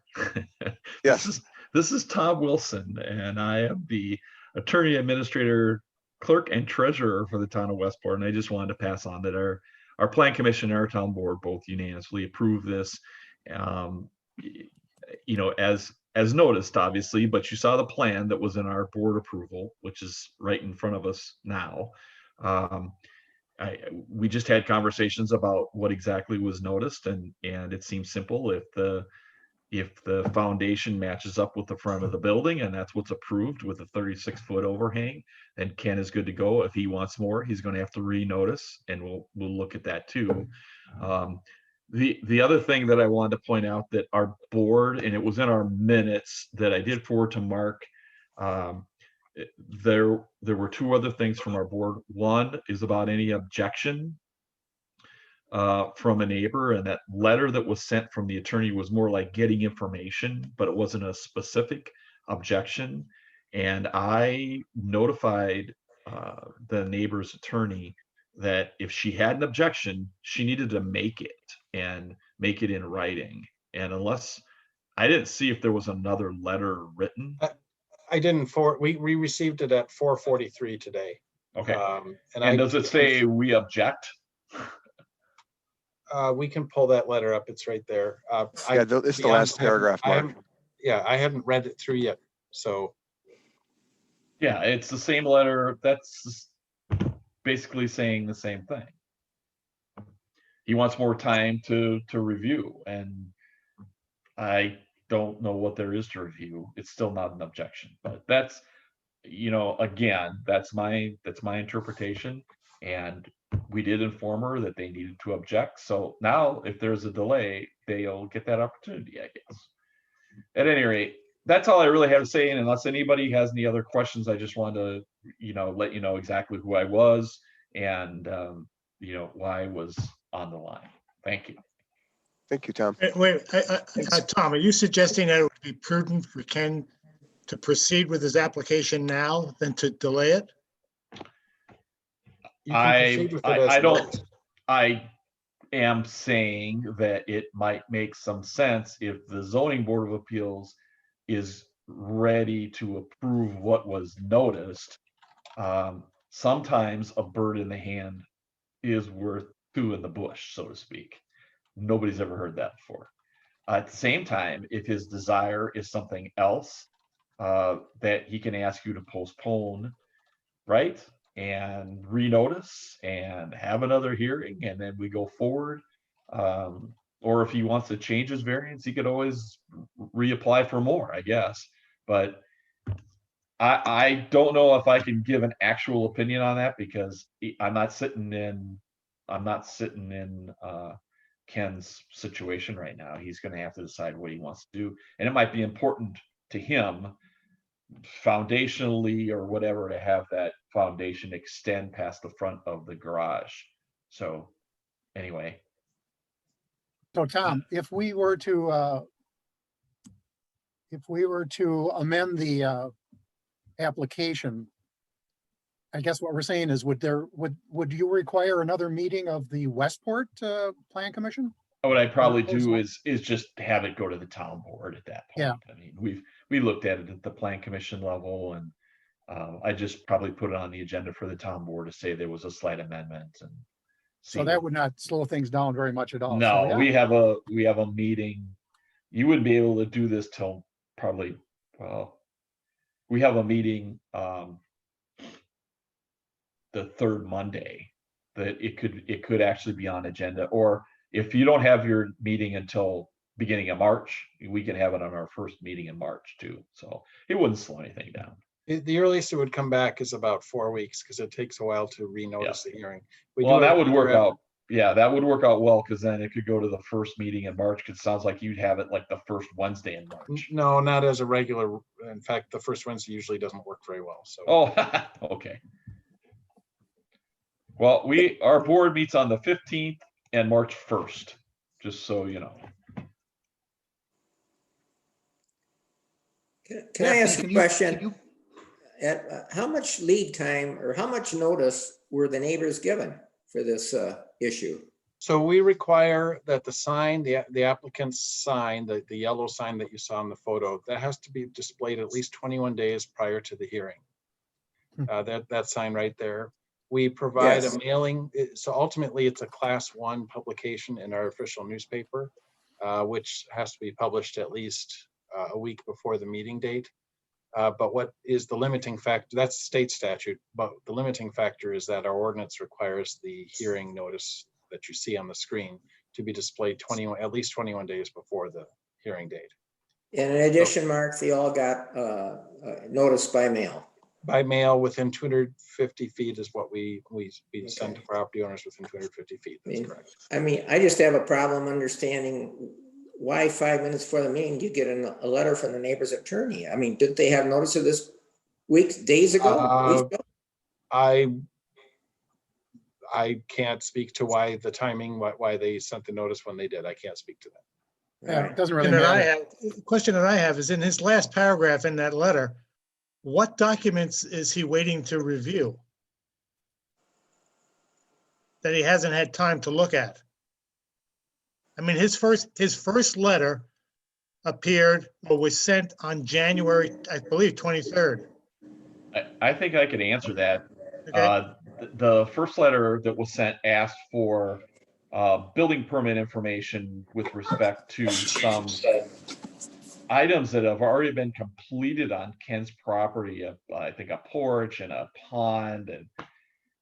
Yes. This is Tom Wilson, and I am the attorney, administrator, clerk, and treasurer for the town of Westport. And I just wanted to pass on that our plan commission and our town board both unanimously approved this. You know, as noticed, obviously, but you saw the plan that was in our board approval, which is right in front of us now. We just had conversations about what exactly was noticed, and it seems simple. If the foundation matches up with the front of the building, and that's what's approved with a 36-foot overhang, then Ken is good to go. If he wants more, he's going to have to renotice, and we'll look at that too. The other thing that I wanted to point out that our board, and it was in our minutes that I did forward to Mark, there were two other things from our board. One is about any objection from a neighbor, and that letter that was sent from the attorney was more like getting information, but it wasn't a specific objection. And I notified the neighbor's attorney that if she had an objection, she needed to make it and make it in writing. And unless I didn't see if there was another letter written. I didn't we received it at 4:43 today. Okay. And does it say we object? We can pull that letter up. It's right there. Yeah, it's the last paragraph, Mark. I hadn't read it through yet. So. Yeah, it's the same letter. That's basically saying the same thing. He wants more time to review, and I don't know what there is to review. It's still not an objection, but that's, you know, again, that's my interpretation. And we did inform her that they needed to object. So now if there's a delay, they'll get that opportunity, I guess. At any rate, that's all I really have to say. And unless anybody has any other questions, I just wanted to, you know, let you know exactly who I was and, you know, why I was on the line. Thank you. Thank you, Tom. Wait, Tom, are you suggesting that it would be prudent for Ken to proceed with his application now than to delay it? I am saying that it might make some sense if the zoning board of appeals is ready to approve what was noticed. Sometimes a bird in the hand is worth two in the bush, so to speak. Nobody's ever heard that before. At the same time, if his desire is something else, that he can ask you to postpone, right? And renotice and have another hearing, and then we go forward. Or if he wants to change his variance, he could always reapply for more, I guess. But I don't know if I can give an actual opinion on that, because I'm not sitting in Ken's situation right now. He's going to have to decide what he wants to do, and it might be important to him foundationally or whatever to have that foundation extend past the front of the garage. So anyway. So Tom, if we were to amend the application, I guess what we're saying is, would you require another meeting of the Westport Plan Commission? What I'd probably do is just have it go to the town board at that point. Yeah. I mean, we looked at it at the plan commission level, and I just probably put it on the agenda for the town board to say there was a slight amendment. And so that would not slow things down very much at all. No, so, yeah. we have a meeting. You wouldn't be able to do this till probably, well, we have a meeting the third Monday that it could actually be on agenda. Or if you don't have your meeting until beginning of March, we can have it on our first meeting in March too. So it wouldn't slow anything down. The earliest it would come back is about 4 weeks, because it takes a while to renotice the hearing. Well, that would work out yeah, that would work out well, because then it could go to the first meeting in March, because it sounds like you'd have it like the first Wednesday in March. No, not as a regular. In fact, the first Wednesday usually doesn't work very well. So Oh, okay. Well, our board meets on the 15th and March 1st, just so you know. Can I ask a Daphne, question? How much lead time or how much notice were the neighbors given for this issue? So we require that the sign, the applicant's sign, the yellow sign that you saw in the photo, that has to be displayed at least 21 days prior to the hearing. That sign right there. We provide Yes. a mailing. So ultimately, it's a class 1 publication in our official newspaper, which has to be published at least a week before the meeting date. But what is the limiting factor? That's state statute, but the limiting factor is that our ordinance requires the hearing notice that you see on the screen to be displayed at least 21 days before the hearing date. And in addition, Mark, they all got notice by mail. By mail within 250 feet is what we send to property owners within 250 feet. That's correct. I mean, I just have a problem understanding why 5 minutes before the meeting you get a letter from the neighbor's attorney. I mean, didn't they have notice of this days ago? I can't speak to why the timing, why they sent the notice when they did. I can't speak to that. Yeah, it doesn't really And matter. the question that I have is in his last paragraph in that letter, what documents is he waiting to review that he hasn't had time to look at? I mean, his first letter appeared or was sent on January, I believe, 23rd. I think I could answer that. Okay. The first letter that was sent asked for building permit information with respect to some items that have already been completed on Ken's property. I think a porch and a pond,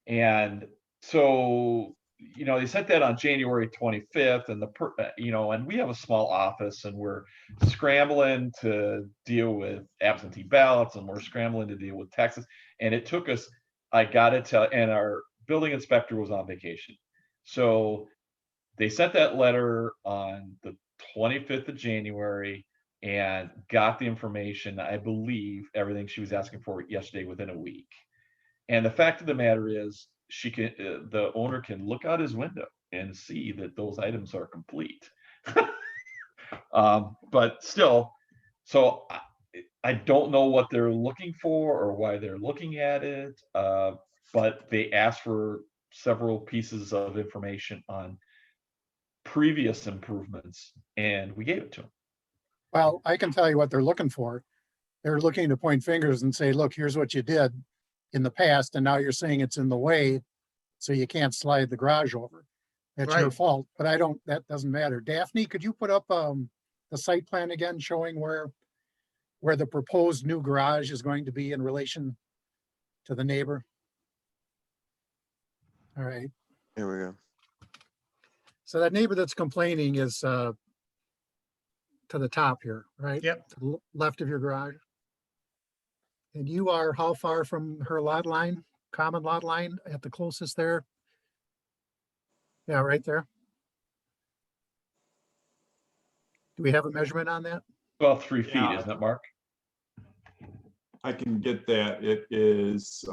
and so they sent that on January 25th, and and we have a small office, and we're scrambling to deal with absentee ballots, and we're scrambling to deal with taxes, and it took us. I gotta tell, and our building inspector was on vacation, so they sent that letter on the 25th of January and got the information, I believe, everything she was asking for yesterday within a week. And the fact of the matter is, the owner can look out his window and see that those items are complete. But still, so I don't know what they're looking for or why they're looking at it, but they asked for several pieces of information on previous improvements, and we gave it to them. Well, I can tell you what they're looking for. They're looking to point fingers and say, look, here's what you did in the past, and now you're saying it's in the way, so you can't slide the garage over. That's your Right. fault, but that doesn't matter. Daphne, could you put up the site plan again showing where the proposed new garage is going to be in relation to the neighbor? All right, There we go. so that neighbor that's complaining is to the top here, right? Yep. To the left of your garage. And you are how far from her lot line, common lot line at the closest there? Yeah, right there. Do we have a measurement on that? About 3 feet, Yeah. isn't it, Mark? I can get that. It is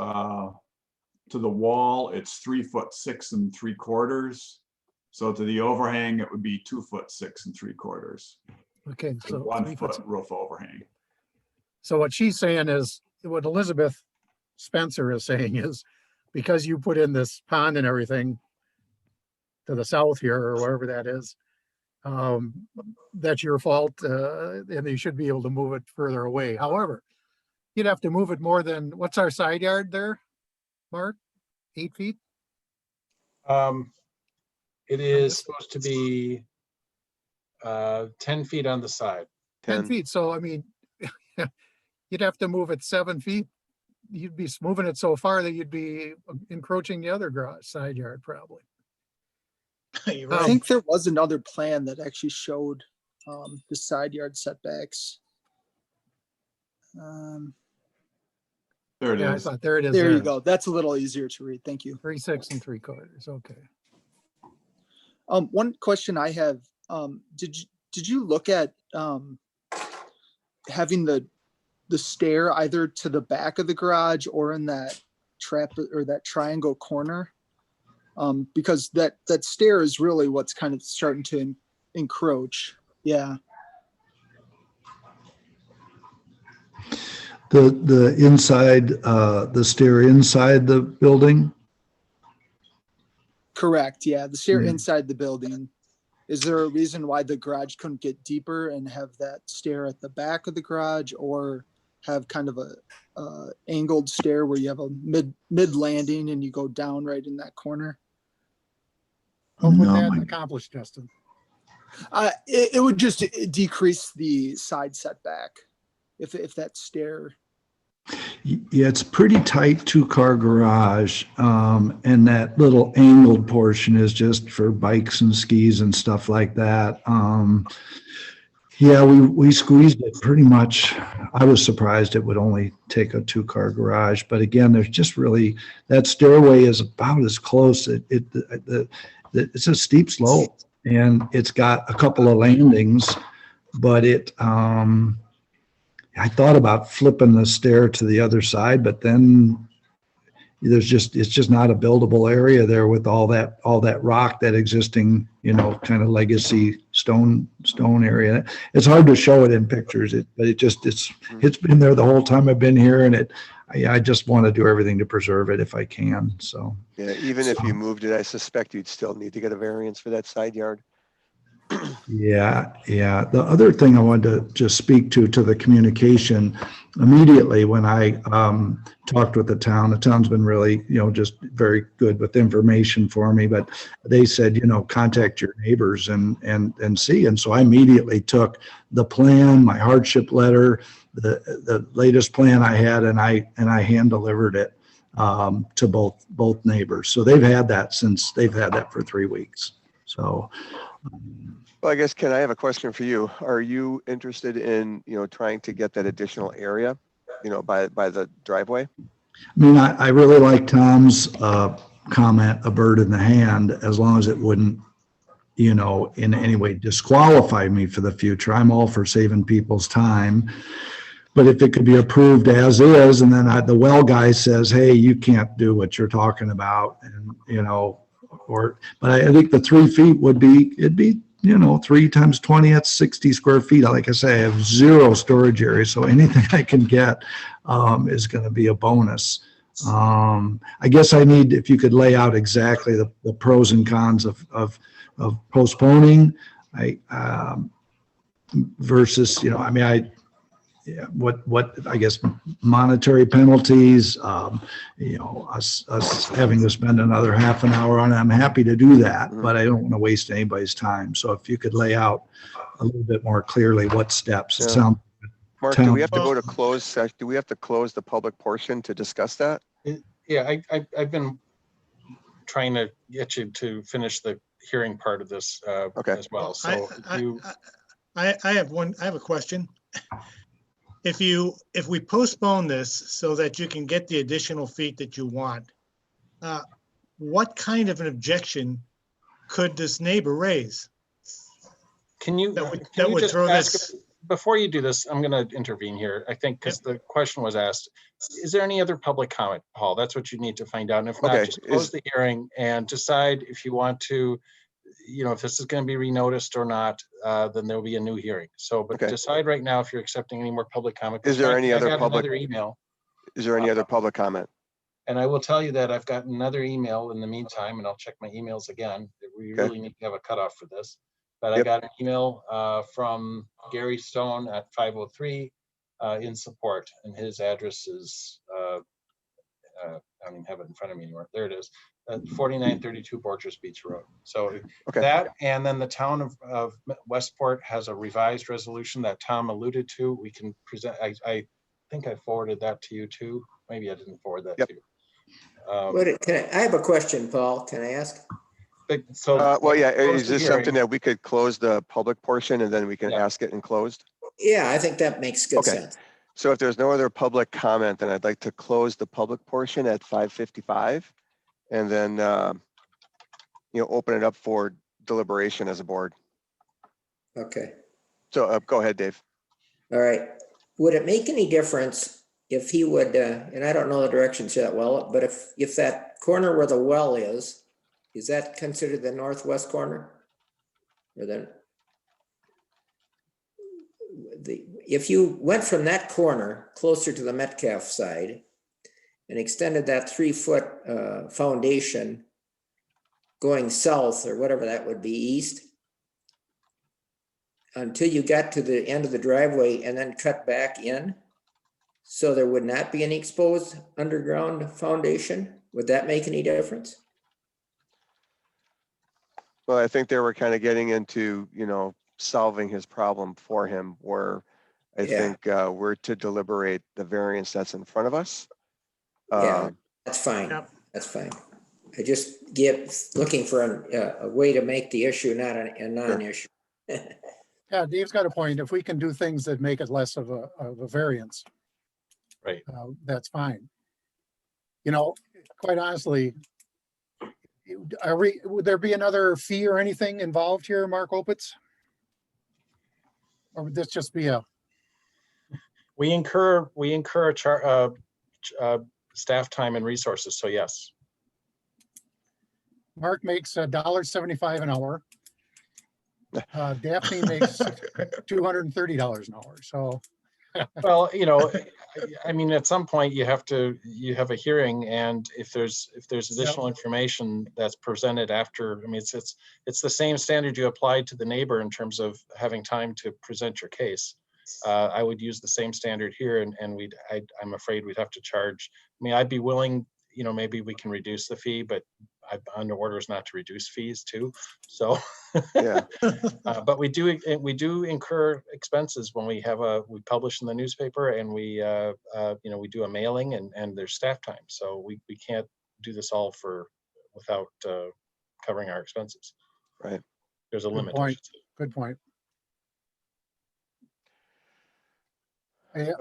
to the wall, it's 3'6 3/4. So to the overhang, it would be 2'6 3/4. Okay, so 1 3 foot foot. roof overhang. So what she's saying is, what Elizabeth Spencer is saying is, because you put in this pond and everything to the south here, or wherever that is, that's your fault, and you should be able to move it further away. However, you'd have to move it more than, what's our side yard there, Mark? 8 feet? It is supposed to be 10 feet on the side. 10 feet. So, I mean, you'd have to move it 7 feet. You'd be moving it so far that you'd be encroaching the other garage side yard probably. You're I right. think there was another plan that actually showed the side yard setbacks. There it Yeah, I is. thought there it is. There you go. That's a little easier to read. Thank you. 3 6 3/4. Okay. One question I have, did you look at having the stair either to the back of the garage or in that trap or that triangle corner? Because that stair is really what's kind of starting to encroach. Yeah. The inside, the stair inside the building? Correct. Yeah. The stair Yeah. inside the building. Is there a reason why the garage couldn't get deeper and have that stair at the back of the garage, or have kind of a angled stair where you have a mid landing and you go down right in that corner? What would No, that I- accomplish, Justin? It would just decrease the side setback if that stair. Yeah, it's pretty tight 2-car garage. And that little angled portion is just for bikes and skis and stuff like that. Yeah, we squeezed it pretty much. I was surprised it would only take a 2-car garage, but again, there's just really, that stairway is about as close. It's a steep slope and it's got a couple of landings, but I thought about flipping the stair to the other side, but then it's just not a buildable area there with all that rock, that existing, kind of legacy stone area. It's hard to show it in pictures, but it's been there the whole time I've been here, and I just want to do everything to preserve it if I can. So Yeah, even if you moved it, I suspect you'd still need to get a variance for that side yard. Yeah. The other thing I wanted to just speak to the communication immediately when I talked with the town's been really, just very good with information for me, but they said, contact your neighbors and see. And so I immediately took the plan, my hardship letter, the latest plan I had, and I hand delivered it to both neighbors. So they've had that for 3 weeks. So. Well, I guess, Ken, I have a question for you. Are you interested in, trying to get that additional area, by the driveway? I mean, I really like Tom's comment, a bird in the hand, as long as it wouldn't, in any way disqualify me for the future. I'm all for saving people's time. But if it could be approved as is, and then the well guy says, hey, you can't do what you're talking about, and, but I think the 3 feet it'd be 3 times 20, that's 60 square feet. Like I say, I have 0 storage area, so anything I can get is going to be a bonus. I guess if you could lay out exactly the pros and cons of postponing, versus, what I guess monetary penalties, us having to spend another half an hour on it. I'm happy to do that, but I don't want to waste anybody's time. So if you could lay out a little bit more clearly what steps. It sounds. Mark, do we have to go to closed session? Do we have to close the public portion to discuss that? Yeah, I've been trying to get you to finish the hearing part of this as well. So I have a question. If we postpone this so that you can get the additional feet that you want, what kind of an objection could this neighbor raise? Can you just ask, before you do this, I'm going to intervene here, I think, because the question was asked, is there any other public comment, Paul? That's what you need to find out. And if not, just close the hearing and decide if you want to, if this is going to be renoticed or not, then there'll be a new hearing. So, but decide right now if you're accepting any more public comment. Is there any other public email? Is there any other public comment? And I will tell you that I've got another email in the meantime, and I'll check my emails again. We really need to have a cutoff for this. But I got an email from Gary Stone at 503 in support, and his address is, I don't even have it in front of me anymore. There it is, 4932 Borchers Beach Road. So that, and then the town of Westport has a revised resolution that Tom alluded to. We can present, I think I forwarded that to you too. Maybe I didn't forward that to you. I have a question, Paul. Can I ask? Well, yeah, is this something that we could close the public portion and then we can ask it in closed? Yeah, I think that makes good sense. So if there's no other public comment, then I'd like to close the public portion at 5:55 and then, open it up for deliberation as a board. Okay, So go ahead, Dave. all right. Would it make any difference if he would, and I don't know the directions that well, but if that corner where the well is that considered the northwest corner? Or then if you went from that corner closer to the Metcalf side and extended that 3-foot foundation going south or whatever that would be, east, until you got to the end of the driveway and then cut back in, so there would not be any exposed underground foundation, would that make any difference? Well, I think they were kind of getting into, solving his problem for him, where I Yeah. think we're to deliberate the variance that's in front of us. Yeah, that's fine. Yep. That's fine. I just looking for a way to make the issue not a non-issue. Yeah, Dave's got a point. If we can do things that make it less of a variance, Right. that's fine. Quite honestly, would there be another fee or anything involved here, Mark Opitz? Or would this just be We incur staff time and resources, so yes. Mark makes $1.75 an hour. Daphne makes $230 an hour. So, Well, I mean, at some point you have a hearing, and if there's additional information that's presented after, I mean, it's the same standard you applied to the neighbor in terms of having time to present your case. I would use the same standard here, and I'm afraid we'd have to charge. I mean, I'd be willing, maybe we can reduce the fee, but I'm under orders not to reduce fees too. So, Yeah. but we do incur expenses when we publish in the newspaper, and we do a mailing, and there's staff time. So we can't do this all without covering our expenses. Right. There's a limit. Good point.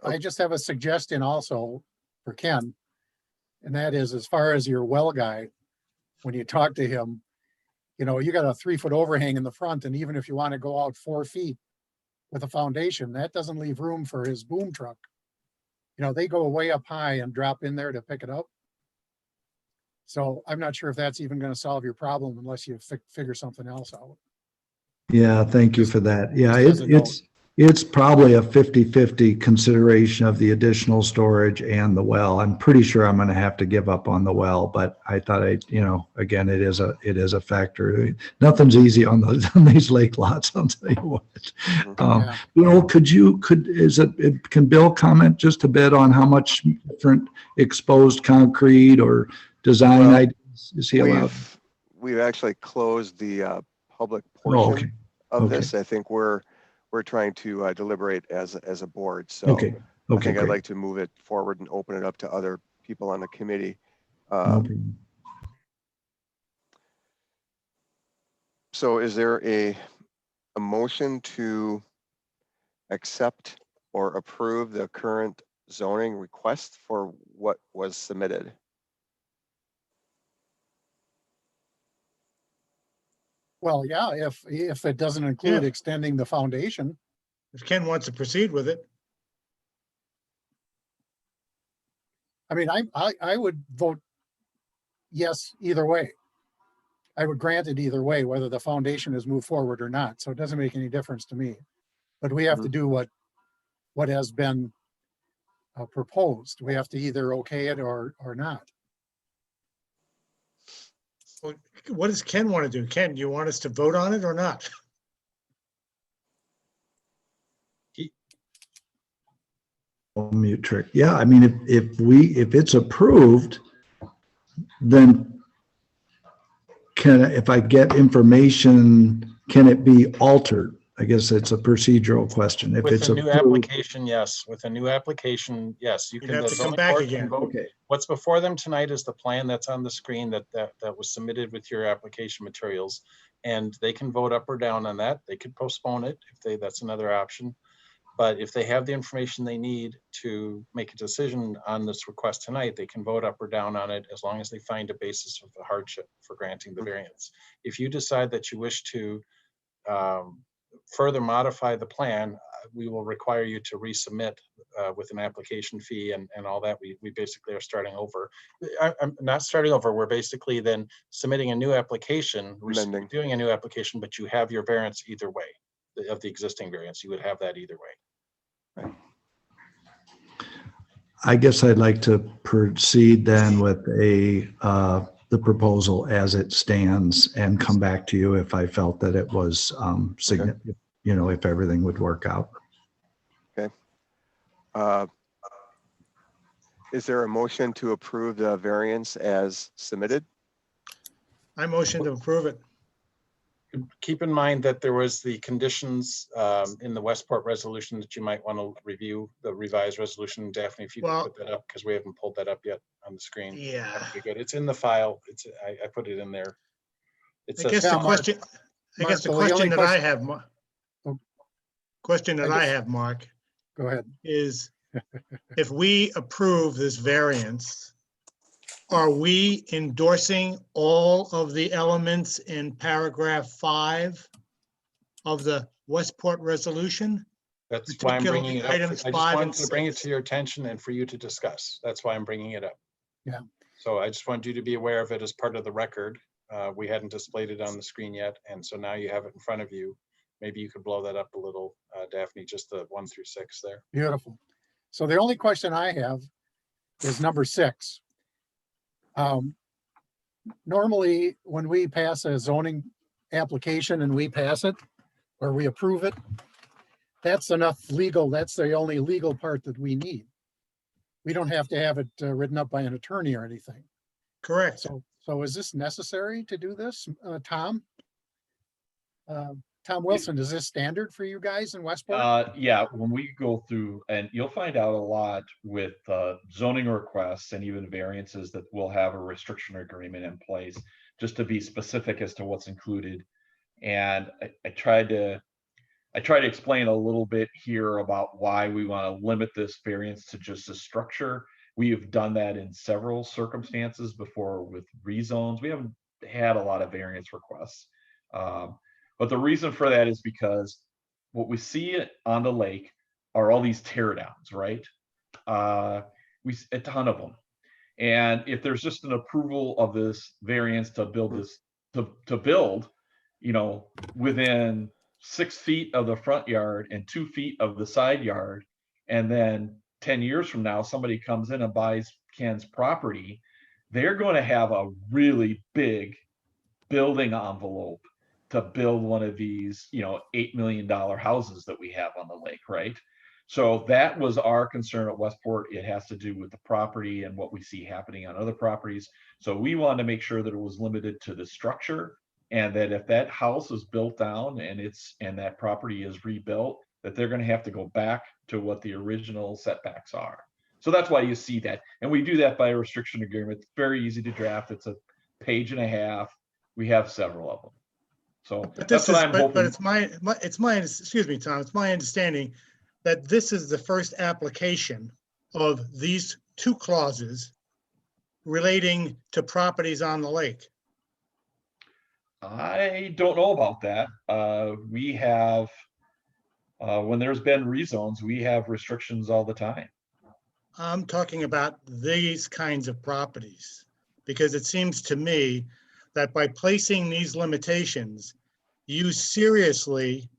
I just have a suggestion also for Ken, and that is, as far as your well guy, when you talk to him, you got a 3-foot overhang in the front, and even if you want to go out 4 feet with a foundation, that doesn't leave room for his boom truck. They go way up high and drop in there to pick it up. So I'm not sure if that's even going to solve your problem unless you figure something else out. Yeah, thank you for that. Yeah, just as a it's probably a 50-50 consideration of the additional storage and the well. I'm pretty sure I'm going to have to give up on the well, but I thought again, it is a factor. Nothing's easy on these lake lots, I'll tell you what. Yeah. Bill, can Bill comment just a bit on how much different exposed concrete or design ideas is he allowed? We've actually closed the public portion of this. I think we're trying to deliberate as a board. So I think great. I'd like to move it forward and open it up to other people on the committee. So is there a motion to accept or approve the current zoning request for what was submitted? Well, yeah, if it doesn't include extending the foundation. If Ken wants to proceed with it. I mean, I would vote yes either way. I would grant it either way, whether the foundation is moved forward or not. So it doesn't make any difference to me. But we have to do what has been proposed. We have to either okay it or not. Well, what does Ken want to do? Ken, do you want us to vote on it or not? Mute trick. Yeah, I mean, if it's approved, then if I get information, can it be altered? I guess it's a procedural question. If With it's a new approved, application, yes. With a new application, yes. You You'd can have to come zoning back board again. can vote. okay, What's before them tonight is the plan that's on the screen that was submitted with your application materials, and they can vote up or down on that. They could postpone it if that's another option. But if they have the information they need to make a decision on this request tonight, they can vote up or down on it as long as they find a basis of the hardship for granting the variance. If you decide that you wish to further modify the plan, we will require you to resubmit with an application fee and all that. We basically are starting over. I'm not starting over. We're basically then submitting a new application, Amending. doing a new application, but you have your variance either way of the existing variance. You would have that either way. I guess I'd like to proceed then with the proposal as it stands and come back to you if I felt that it was significant, if everything would work out. Okay. Is there a motion to approve the variance as submitted? I motion to approve it. Keep in mind that there was the conditions in the Westport resolution that you might want to review, the revised resolution. Daphne, if you could put that up, because we haven't pulled that up yet on the screen. Yeah. That'd be good. It's in the file. I put it in there. It I says guess the Mark, question, Mark, the question only that I have, Oh. question that I I guess- have, Mark, Go ahead. is if we approve this variance, are we endorsing all of the elements in paragraph 5 of the Westport resolution? That's why I'm bringing it up. I Items just 5 and wanted to bring it 6. to your attention and for you to discuss. That's why I'm bringing it up. Yeah. So I just want you to be aware of it as part of the record. We hadn't displayed it on the screen yet, and so now you have it in front of you. Maybe you could blow that up a little, Daphne, just the 1 through 6 there. Beautiful. So the only question I have is number 6. Normally, when we pass a zoning application and we pass it or we approve it, that's enough legal. That's the only legal part that we need. We don't have to have it written up by an attorney or anything. Correct. So is this necessary to do this, Tom? Tom Wilson, is this standard for you guys in Westport? Yeah, when we go through, and you'll find out a lot with zoning requests and even variances that will have a restriction agreement in place, just to be specific as to what's included. And I tried to explain a little bit here about why we want to limit this variance to just a structure. We have done that in several circumstances before with rezones. We haven't had a lot of variance requests. But the reason for that is because what we see on the lake are all these tear downs, right? A ton of them. And if there's just an approval of this variance to build this, to build, within 6 feet of the front yard and 2 feet of the side yard, and then 10 years from now, somebody comes in and buys Ken's property, they're going to have a really big building envelope to build one of these, $8 million houses that we have on the lake, right? So that was our concern at Westport. It has to do with the property and what we see happening on other properties. So we wanted to make sure that it was limited to the structure, and that if that house is built down and that property is rebuilt, that they're going to have to go back to what the original setbacks are. So that's why you see that. And we do that by a restriction agreement. It's very easy to draft. It's a page and a half. We have several of them. So But that's what I'm hoping. But it's my, excuse me, Tom, it's my understanding that this is the first application of these 2 clauses relating to properties on the lake. I don't know about that. We have, when there's been rezones, we have restrictions all the time. I'm talking about these kinds of properties, because it seems to me that by placing these limitations, you seriously,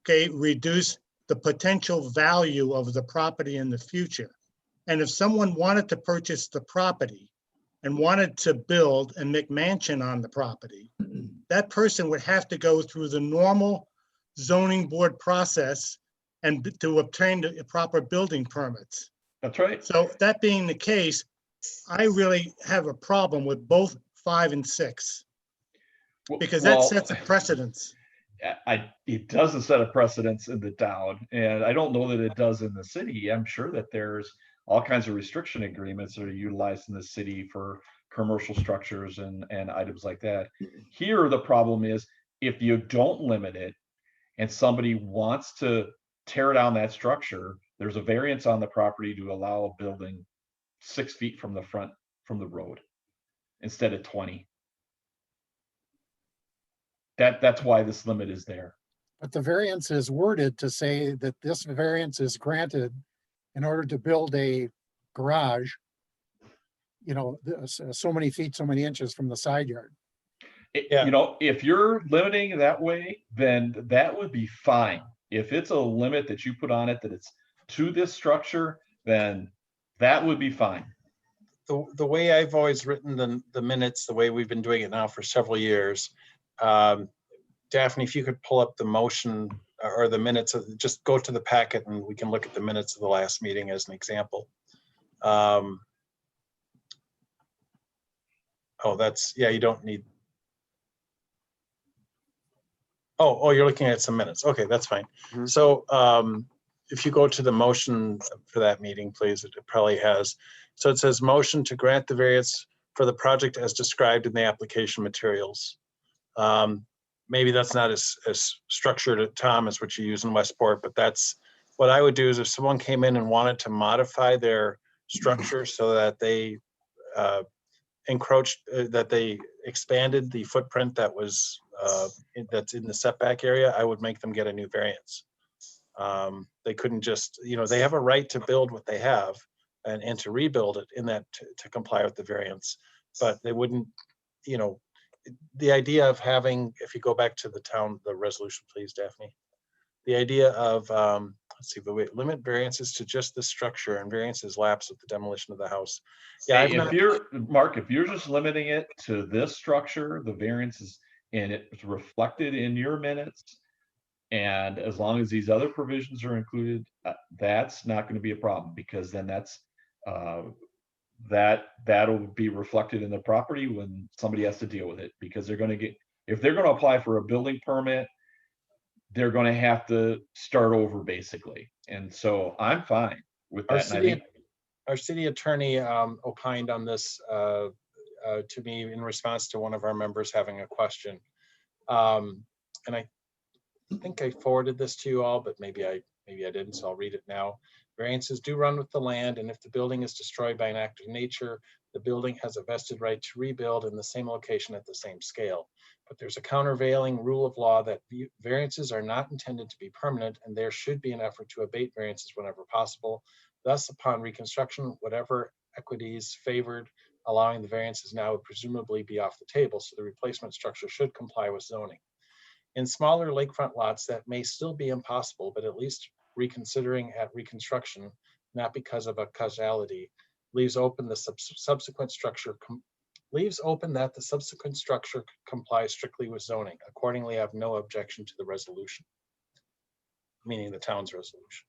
reduce the potential value of the property in the future. And if someone wanted to purchase the property and wanted to build and McMansion on the property, that person would have to go through the normal zoning board process and to obtain the proper building permits. That's right. So that being the case, I really have a problem with both 5 and 6, because that sets a precedence. It doesn't set a precedence in the town, and I don't know that it does in the city. I'm sure that there's all kinds of restriction agreements that are utilized in the city for commercial structures and items like that. Here, the problem is if you don't limit it and somebody wants to tear down that structure, there's a variance on the property to allow a building 6 feet from the front, from the road, instead of 20. That's why this limit is there. But the variance is worded to say that this variance is granted in order to build a garage, you know, so many feet, so many inches from the side yard. Yeah. You know, if you're limiting that way, then that would be fine. If it's a limit that you put on it that it's to this structure, then that would be fine. The way I've always written the minutes, the way we've been doing it now for several years, Daphne, if you could pull up the motion or the minutes, just go to the packet and we can look at the minutes of the last meeting as an example. Oh, that's, yeah, you don't need. Oh, you're looking at some minutes. Okay, that's fine. Mhm. So if you go to the motion for that meeting, please, it probably has. So it says motion to grant the variance for the project as described in the application materials. Maybe that's not as structured, Tom, as what you use in Westport, but that's what I would do is if someone came in and wanted to modify their structure so that they encroached, that they expanded the footprint that was that's in the setback area, I would make them get a new variance. They couldn't just, you know, they have a right to build what they have and to rebuild it in that to comply with the variance, but they wouldn't, you know, the idea of having, if you go back to the resolution, please, Daphne, the idea of, let's see, but wait, limit variances to just the structure and variances lapse with the demolition of the house. Yeah, I've If not, you're, Mark, if you're just limiting it to this structure, the variance is, and it's reflected in your minutes, and as long as these other provisions are included, that's not going to be a problem, because then that's that'll be reflected in the property when somebody has to deal with it, because they're going to get, if they're going to apply for a building permit, they're going to have to start over basically. And so I'm fine with that. And I think our city attorney opined on this to me in response to one of our members having a question. And I think I forwarded this to you all, but maybe I didn't, so I'll read it now. Variances do run with the land, and if the building is destroyed by an act of nature, the building has a vested right to rebuild in the same location at the same scale. But there's a countervailing rule of law that variances are not intended to be permanent, and there should be an effort to abate variances whenever possible. Thus, upon reconstruction, whatever equities favored allowing the variances now would presumably be off the table, so the replacement structure should comply with zoning. In smaller lakefront lots, that may still be impossible, but at least reconsidering at reconstruction, not because of a causality, leaves open the subsequent structure complies strictly with zoning. Accordingly, I have no objection to the resolution, meaning the town's resolution.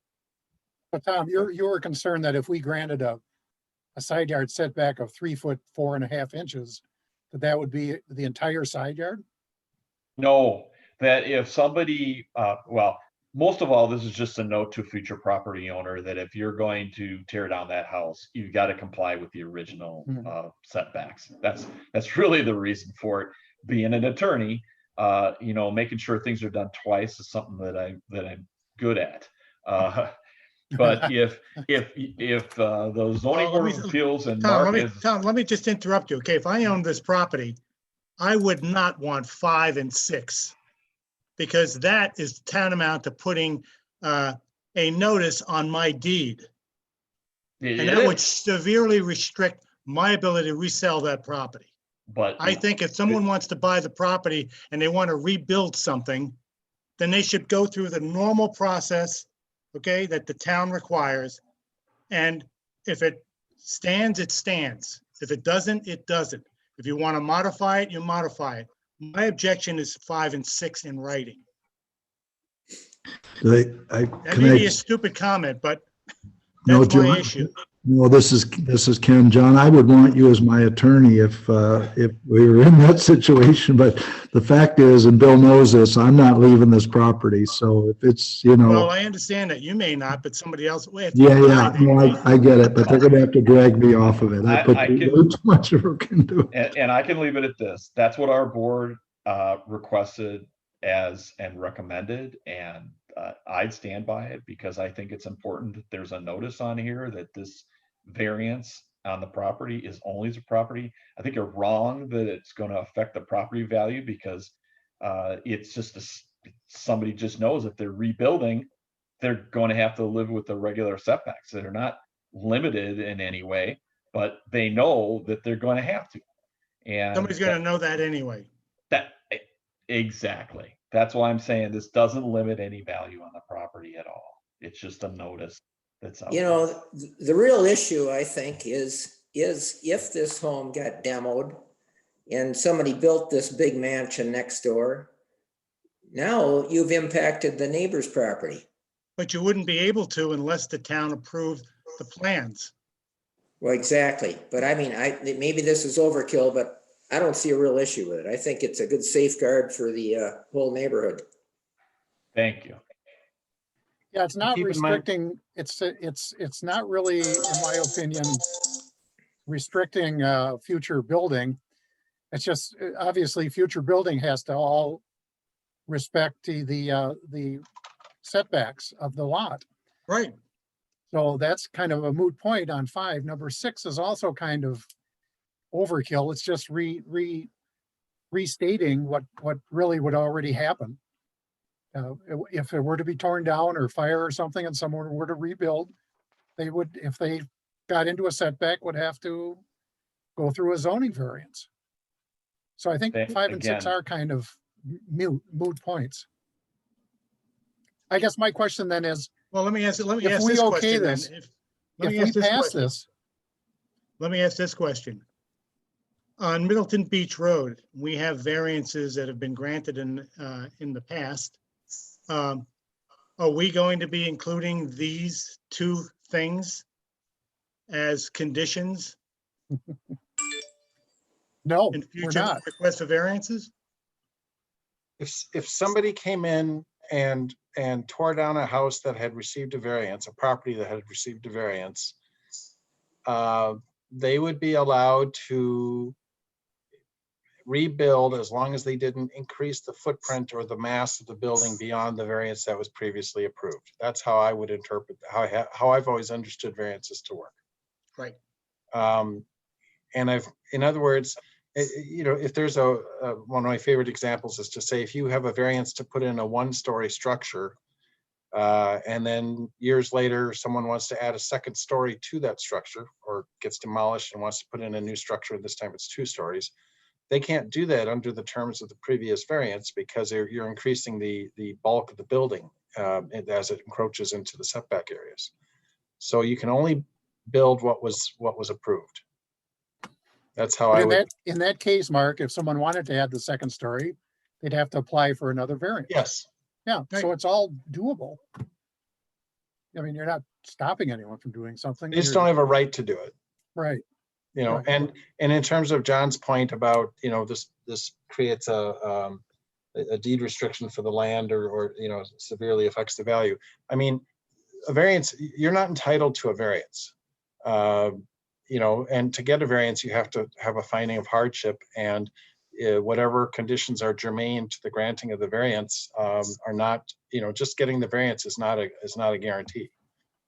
But Tom, you were concerned that if we granted a side yard setback of 3 foot 4.5 inches, that would be the entire side yard? no, that if somebody, well, most of all, this is just a note to a future property owner that if you're going to tear down that house, you've got to comply with the original setbacks. That's really the reason for it. Being an attorney, you know, making sure things are done twice is something that I'm good at. But if the zoning board of appeals and Mark is, Tom, let me just interrupt you. Okay, if I owned this property, I would not want 5 and 6, because that is tantamount to putting a notice on my deed. And that would severely restrict my ability to resell that property. but I think if someone wants to buy the property and they want to rebuild something, then they should go through the normal process, okay, that the town requires. And if it stands, it stands. If it doesn't, it doesn't. If you want to modify it, you modify it. My objection is 5 and 6 in writing. That may be a stupid comment, but No, that's my John, issue. no, this is Ken. John, I would want you as my attorney if we were in that situation, but the fact is, and Bill knows this, I'm not leaving this property, so if it's, you know. Well, I understand that you may not, but somebody else will. Yeah, no, I get it, but they're gonna have to drag me off of it. I put I way can- too much work into it. and I can leave it at this. That's what our board requested as and recommended, and I'd stand by it because I think it's important that there's a notice on here that this variance on the property is only the property. I think you're wrong that it's going to affect the property value because it's just somebody just knows if they're rebuilding, they're going to have to live with the regular setbacks. They're not limited in any way, but they know that they're going to have to. And Somebody's gonna know that anyway. that exactly. That's why I'm saying this doesn't limit any value on the property at all. It's just a notice that's out You there. know, the real issue, I think, is if this home got demoed and somebody built this big mansion next door, now you've impacted the neighbor's property. But you wouldn't be able to unless the town approved the plans. Well, exactly. But I mean, maybe this is overkill, but I don't see a real issue with it. I think it's a good safeguard for the whole neighborhood. Thank you. Yeah, it's not Keep in mind- restricting, it's not really, in my opinion, restricting future building. It's just, obviously, future building has to all respect the setbacks of the lot. Right. So that's kind of a moot point on 5. Number 6 is also kind of overkill. It's just restating what really would already happen. If it were to be torn down or fire or something and someone were to rebuild, they would, if they got into a setback, would have to go through a zoning variance. So I think Thank- 5 and 6 again- are kind of moot points. I guess my question then is, Well, let me ask If this we okay question then. this, Let me if we ask this pass question. this, Let me ask this question. On Middleton Beach Road, we have variances that have been granted in the past. Are we going to be including these 2 things as conditions no, in we're future not. requests for variances? If somebody came in and tore down a house that had received a variance, a property that had received a variance, they would be allowed to rebuild as long as they didn't increase the footprint or the mass of the building beyond the variance that was previously approved. That's how I would interpret, how I've always understood variances to work. Right. And in other words, if there's one of my favorite examples is to say, if you have a variance to put in a 1-story structure, and then years later, someone wants to add a 2nd story to that structure or gets demolished and wants to put in a new structure, and this time it's 2 stories, they can't do that under the terms of the previous variance because you're increasing the bulk of the building as it encroaches into the setback areas. So you can only build what was approved. That's how But I would. in that case, Mark, if someone wanted to add the 2nd story, they'd have to apply for another variance. Yes. Yeah, so Right. it's all doable. I mean, you're not stopping anyone from doing something. They just You're- don't have a right to do it. Right. Right. And in terms of John's point about, this creates a deed restriction for the land or severely affects the value. I mean, a variance, you're not entitled to a variance. And to get a variance, you have to have a finding of hardship, and whatever conditions are germane to the granting of the variance are not, just getting the variance is not a guarantee.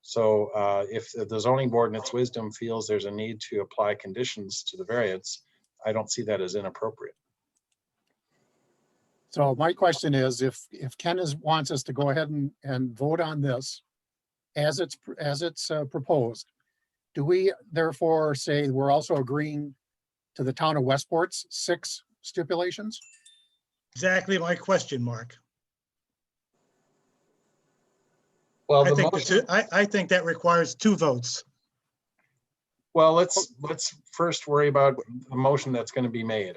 So if the zoning board in its wisdom feels there's a need to apply conditions to the variance, I don't see that as inappropriate. So my question is, if Ken wants us to go ahead and vote on this as it's proposed, do we therefore say we're also agreeing to the town of Westport's 6 stipulations? Exactly my question, Mark. Well, I the think motion, I think that requires 2 votes. well, let's first worry about the motion that's going to be made.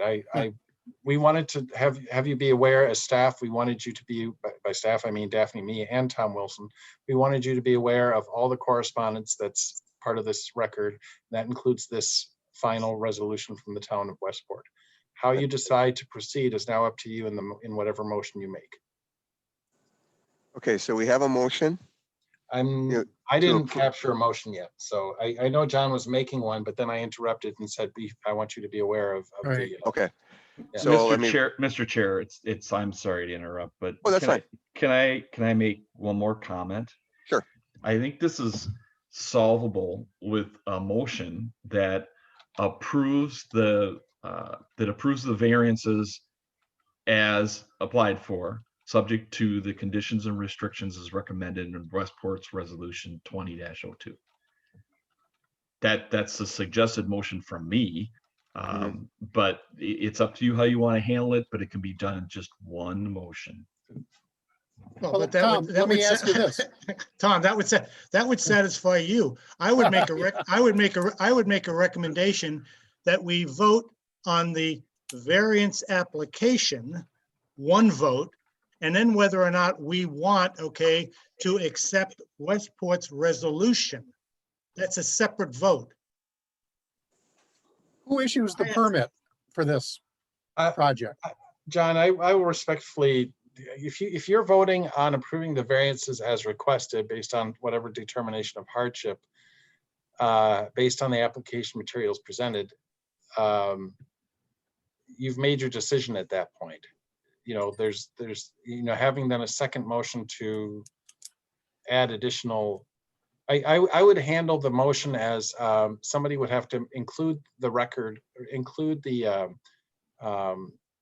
We wanted to have you be aware as staff. We wanted you to be, by staff, I mean Daphne, me, and Tom Wilson. We wanted you to be aware of all the correspondence that's part of this record. That includes this final resolution from the town of Westport. How you decide to proceed is now up to you in whatever motion you make. Okay, so we have a motion. Yeah, I didn't approve. capture a motion yet, so I know John was making one, but then I interrupted and said, I want you to be aware of Right. the. Okay, Yeah. So let me, Mr. Chair, I'm sorry to interrupt, but oh, that's fine. can I make one more comment? Sure. I think this is solvable with a motion that approves the variances as applied for, subject to the conditions and restrictions as recommended in Westport's Resolution 20-02. That's a suggested motion from me. But it's up to you how you want to handle it, but it can be done in just one motion. Well, Well, but that Tom, would, let me ask you this. Tom, that would satisfy you. I would make a recommendation that we vote on the variance application, one vote, and then whether or not we want, okay, to accept Westport's resolution. That's a separate vote. Who issues the permit for this I- project? John, I will respectfully, if you're voting on approving the variances as requested based on whatever determination of hardship, based on the application materials presented, you've made your decision at that point. You know, there's, having then a second motion to add additional, I would handle the motion as somebody would have to include the record, include the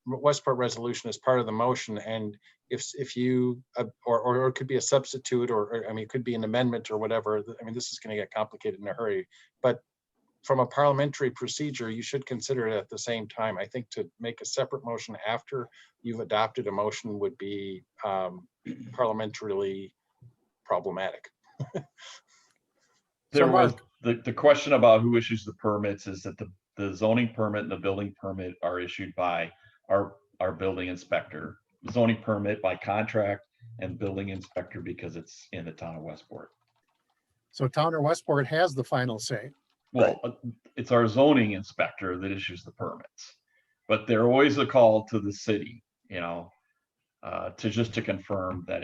Westport resolution as part of the motion. And if you, or it could be a substitute, or I mean, it could be an amendment or whatever. I mean, this is going to get complicated in a hurry, but from a parliamentary procedure, you should consider it at the same time. I think to make a separate motion after you've adopted a motion would be parliamentarily problematic. There was Mark, the question about who issues the permits is that the zoning permit and the building permit are issued by our building inspector. Zoning permit by contract, and building inspector because it's in the town of Westport. so Town of Westport has the final say. Well, it's our zoning inspector that issues the permits, but they're always a call to the city, to confirm that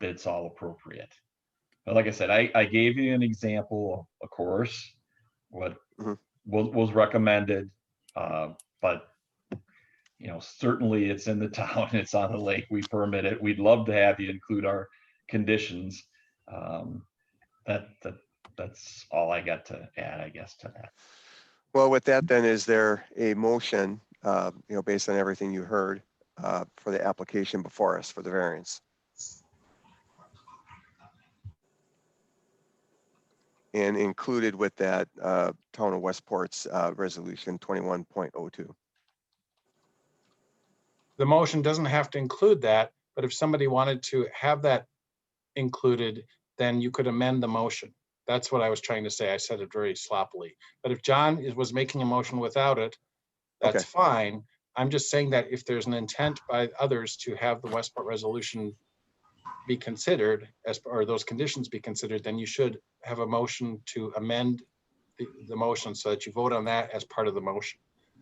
it's all appropriate. But like I said, I gave you an example, of course, what was recommended, but certainly it's in the town, it's on the lake, we permit it. We'd love to have you include our conditions. That's all I got to add, I guess, to that. well, with that then, is there a motion, based on everything you heard, for the application before us for the variance? And included with that, Town of Westport's resolution 21.02. The motion doesn't have to include that, but if somebody wanted to have that included, then you could amend the motion. That's what I was trying to say. I said it very sloppily. But if John was making a motion without it, that's Okay. fine. I'm just saying that if there's an intent by others to have the Westport resolution be considered, or those conditions be considered, then you should have a motion to amend the motion so that you vote on that as part of the motion.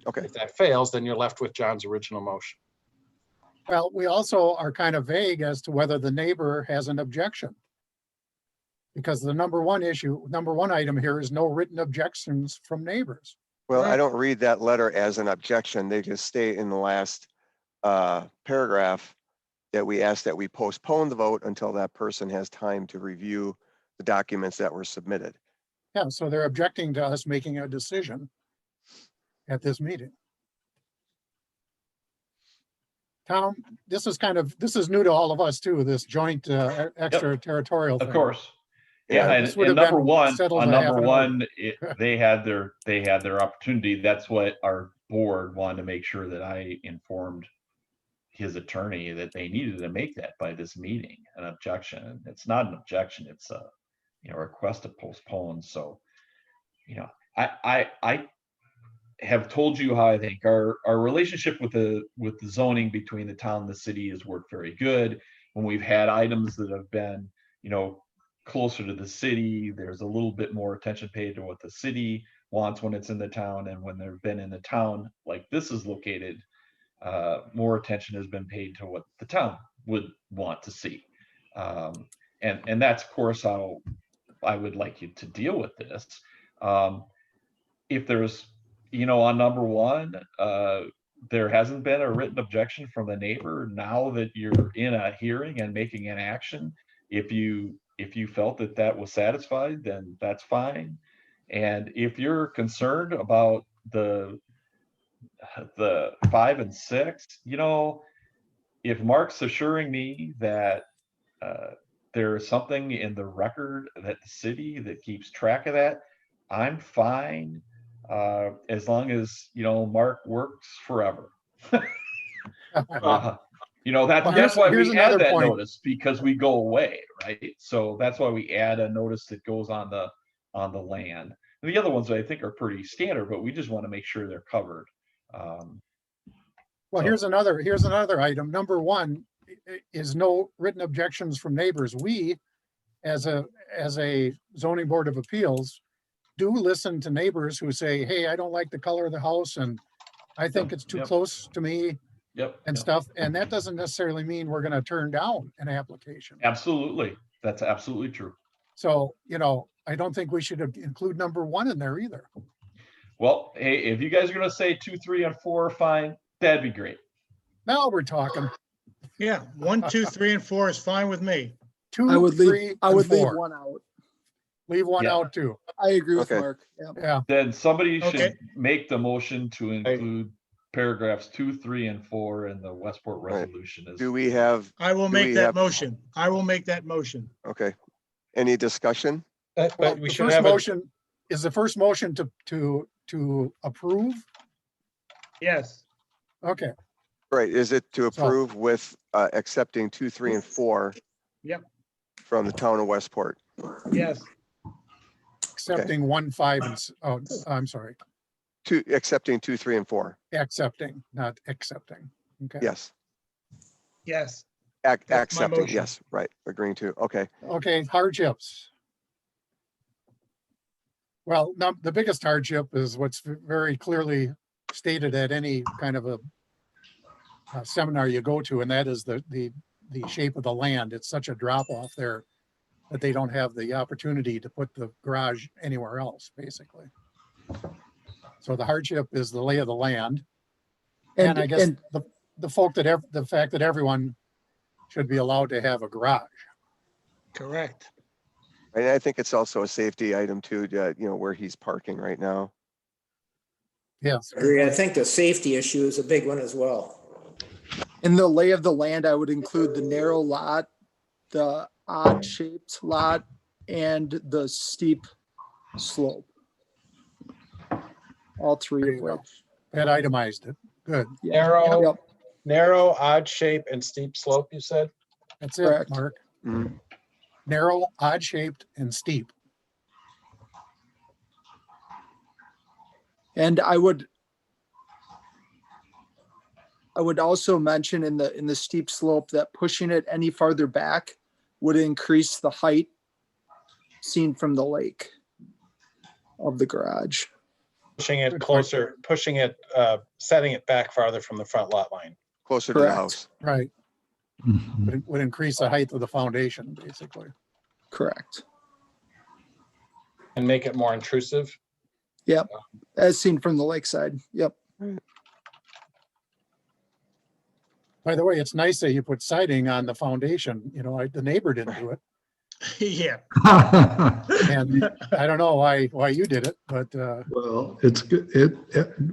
Okay. If that fails, then you're left with John's original motion. Well, we also are kind of vague as to whether the neighbor has an objection. Because the number one item here is no written objections from neighbors. Well, I Right. don't read that letter as an objection. They just state in the last paragraph that we ask that we postpone the vote until that person has time to review the documents that were submitted. Yeah, so they're objecting to us making a decision at this meeting. Tom, this is new to all of us too, this joint extraterritorial thing. Of course. Yeah, Yeah, this would and have number been one, settled on a half number an hour one, they had their opportunity. That's what our board wanted to make sure that I informed his attorney that they needed to make that by this meeting, an objection. It's not an objection, it's a request to postpone. So, I have told you how I think our relationship with the zoning between the town and the city has worked very good. When we've had items that have been, closer to the city, there's a little bit more attention paid to what the city wants when it's in the town, and when they've been in the town like this is located, more attention has been paid to what the town would want to see. And that's of course how I would like you to deal with this. If there's, on number one, there hasn't been a written objection from the neighbor. Now that you're in a hearing and making an action, if you felt that that was satisfied, then that's fine. And if you're concerned about the 5 and 6, you know, if Mark's assuring me that there is something in the record that the city that keeps track of that, I'm fine, as long as, you know, Mark works forever. You know, Well, that's why here's we add another that point. notice, because we go away, right? So that's why we add a notice that goes on the land. And the other ones I think are pretty standard, but we just want to make sure they're covered. Well, So- here's another item. Number one is no written objections from neighbors. We, as a zoning board of appeals, do listen to neighbors who say, hey, I don't like the color of the house and I think it's too Yep. close to me Yep. and yep. stuff. And that doesn't necessarily mean we're going to turn down an application. Absolutely. That's absolutely true. So, you know, I don't think we should include number one in there either. Well, hey, if you guys are going to say 2, 3, and 4 are fine, that'd be great. Now we're talking Yeah, 1, 2, 3, and 4 is fine with me. 2, I would 3, leave, I and would leave 4. one out. Leave one Yeah. out too. I agree with Okay. Mark. Yeah. Yeah. Then somebody should Okay. make the motion to include paragraphs 2, 3, and 4 in the Westport Right. resolution. Do we have, I will Do we make that have- motion. I will make that motion. okay. Any discussion? Well, But we the should first have a, motion is the first motion to approve. Yes. Okay. Right, is it to So- approve with accepting 2, 3, and 4? Yep. From the town of Westport? Yes. Accepting 1, 5, and, oh, I'm sorry, Accepting 2, 3, and 4? accepting, not accepting. Okay. Yes. Yes. my Accepting, motion. yes, right, agreeing to, okay. Okay, hardships. Well, now, the biggest hardship is what's very clearly stated at any kind of a seminar you go to, and that is the shape of the land. It's such a drop off there that they don't have the opportunity to put the garage anywhere else, basically. So the hardship is the lay of the land. And I guess the fact that everyone should be allowed to have a garage. Correct. And I think it's also a safety item too, you know, where he's parking right now. Yes. I think the safety issue is a big one as well. In the lay of the land, I would include the narrow lot, the odd shaped lot, and the steep slope. All There three you of go. which. That itemized it. Good. narrow, Yep. odd shape and steep slope, you said? That's it, Correct. Mark. Mhm. Narrow, odd shaped, and steep. And I would also mention in the steep slope that pushing it any farther back would increase the height seen from the lake of the garage. Pushing it Good closer, setting it back farther from the front lot line. Closer to the Correct. house. Right. Mhm. Would increase the height of the foundation, basically. Correct. And make it more intrusive. Yep. As seen from the lakeside. Yep. By the way, it's nice that you put siding on the foundation. You know, the neighbor didn't do it. Yeah. And I don't know why you did it, but Well, it's good.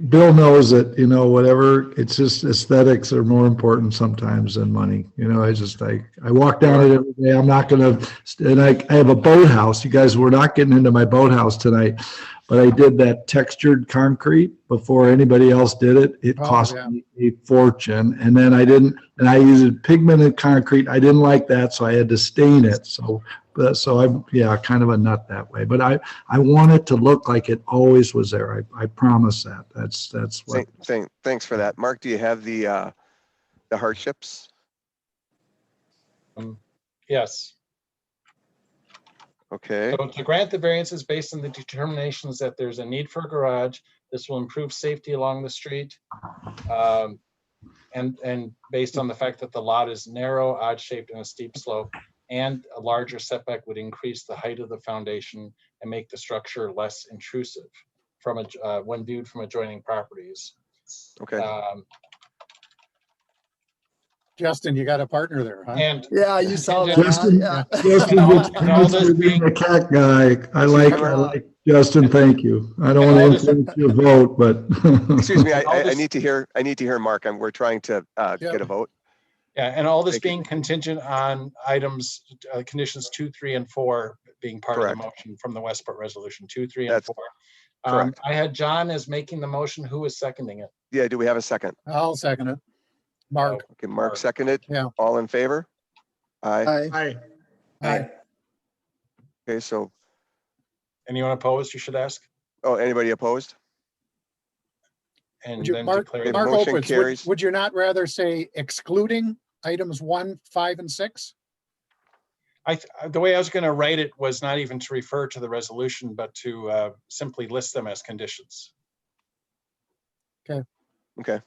Bill knows that, you know, whatever, it's just aesthetics are more important sometimes than money. You know, I walk down it every day. I'm not gonna, and I have a boathouse. You guys, we're not getting into my boathouse tonight, but I did that textured concrete before anybody else did it. It Oh, cost yeah. me a fortune. And then I used pigmented concrete. I didn't like that, so I had to stain it. So I'm, yeah, kind of a nut that way. But I want it to look like it always was there. I promise that. That's what. Thanks for that. Mark, do you have the hardships? Yes. Okay, So to grant the variances based on the determinations that there's a need for a garage, this will improve safety along the street. And based on the fact that the lot is narrow, odd shaped, and a steep slope, and a larger setback would increase the height of the foundation and make the structure less intrusive when viewed from adjoining properties. Okay, Justin, you got a partner there, huh? And Yeah, you saw that. Justin, huh? Yeah. Justin And all- gets and all points this for being being- a cat guy. I like Justin, thank you. I don't And all want this- to influence your vote, but. excuse me, And all I this- need to hear Mark, and we're trying to get a vote. Yeah, and all this Thank you. being contingent on items, conditions 2, 3, and 4 being part of the Correct. motion from the Westport resolution, 2, 3, and That's 4. correct. I had John as making the motion. Who was seconding it? Yeah, do we have a second? I'll second it. Mark, Okay, Mark Mark. seconded. Yeah. All in favor? Aye. Aye. Aye. Aye. Okay, so, Anyone opposed, you should ask? oh, anybody opposed? And would you, then Mark, declare the the Mark motion Opitz, carries. would you not rather say excluding items 1, 5, and 6? the way I was going to write it was not even to refer to the resolution, but to simply list them as conditions. Okay.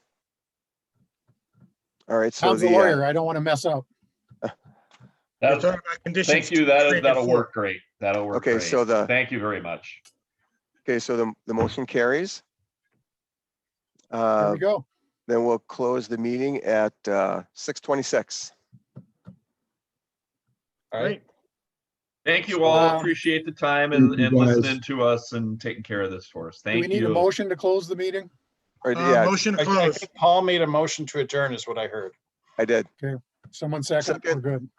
All right, so Tom's a the, lawyer. I don't want to mess up. We're That's, talking about conditions. thank you. 2, 3, and That'll 4. work great. That'll work Okay, great. so the- Thank you very much. okay, so the motion carries. There we go. Then we'll close the meeting at 6:26. All right. Great. Thank you all. Wow. Appreciate the time Thank you, and guys. listening to us and taking care of this for us. Do we Thank need a you. motion to close the meeting? Or, yeah, Motion to I close. think Paul made a motion to adjourn is what I heard. I did. Someone second, we're Second. good.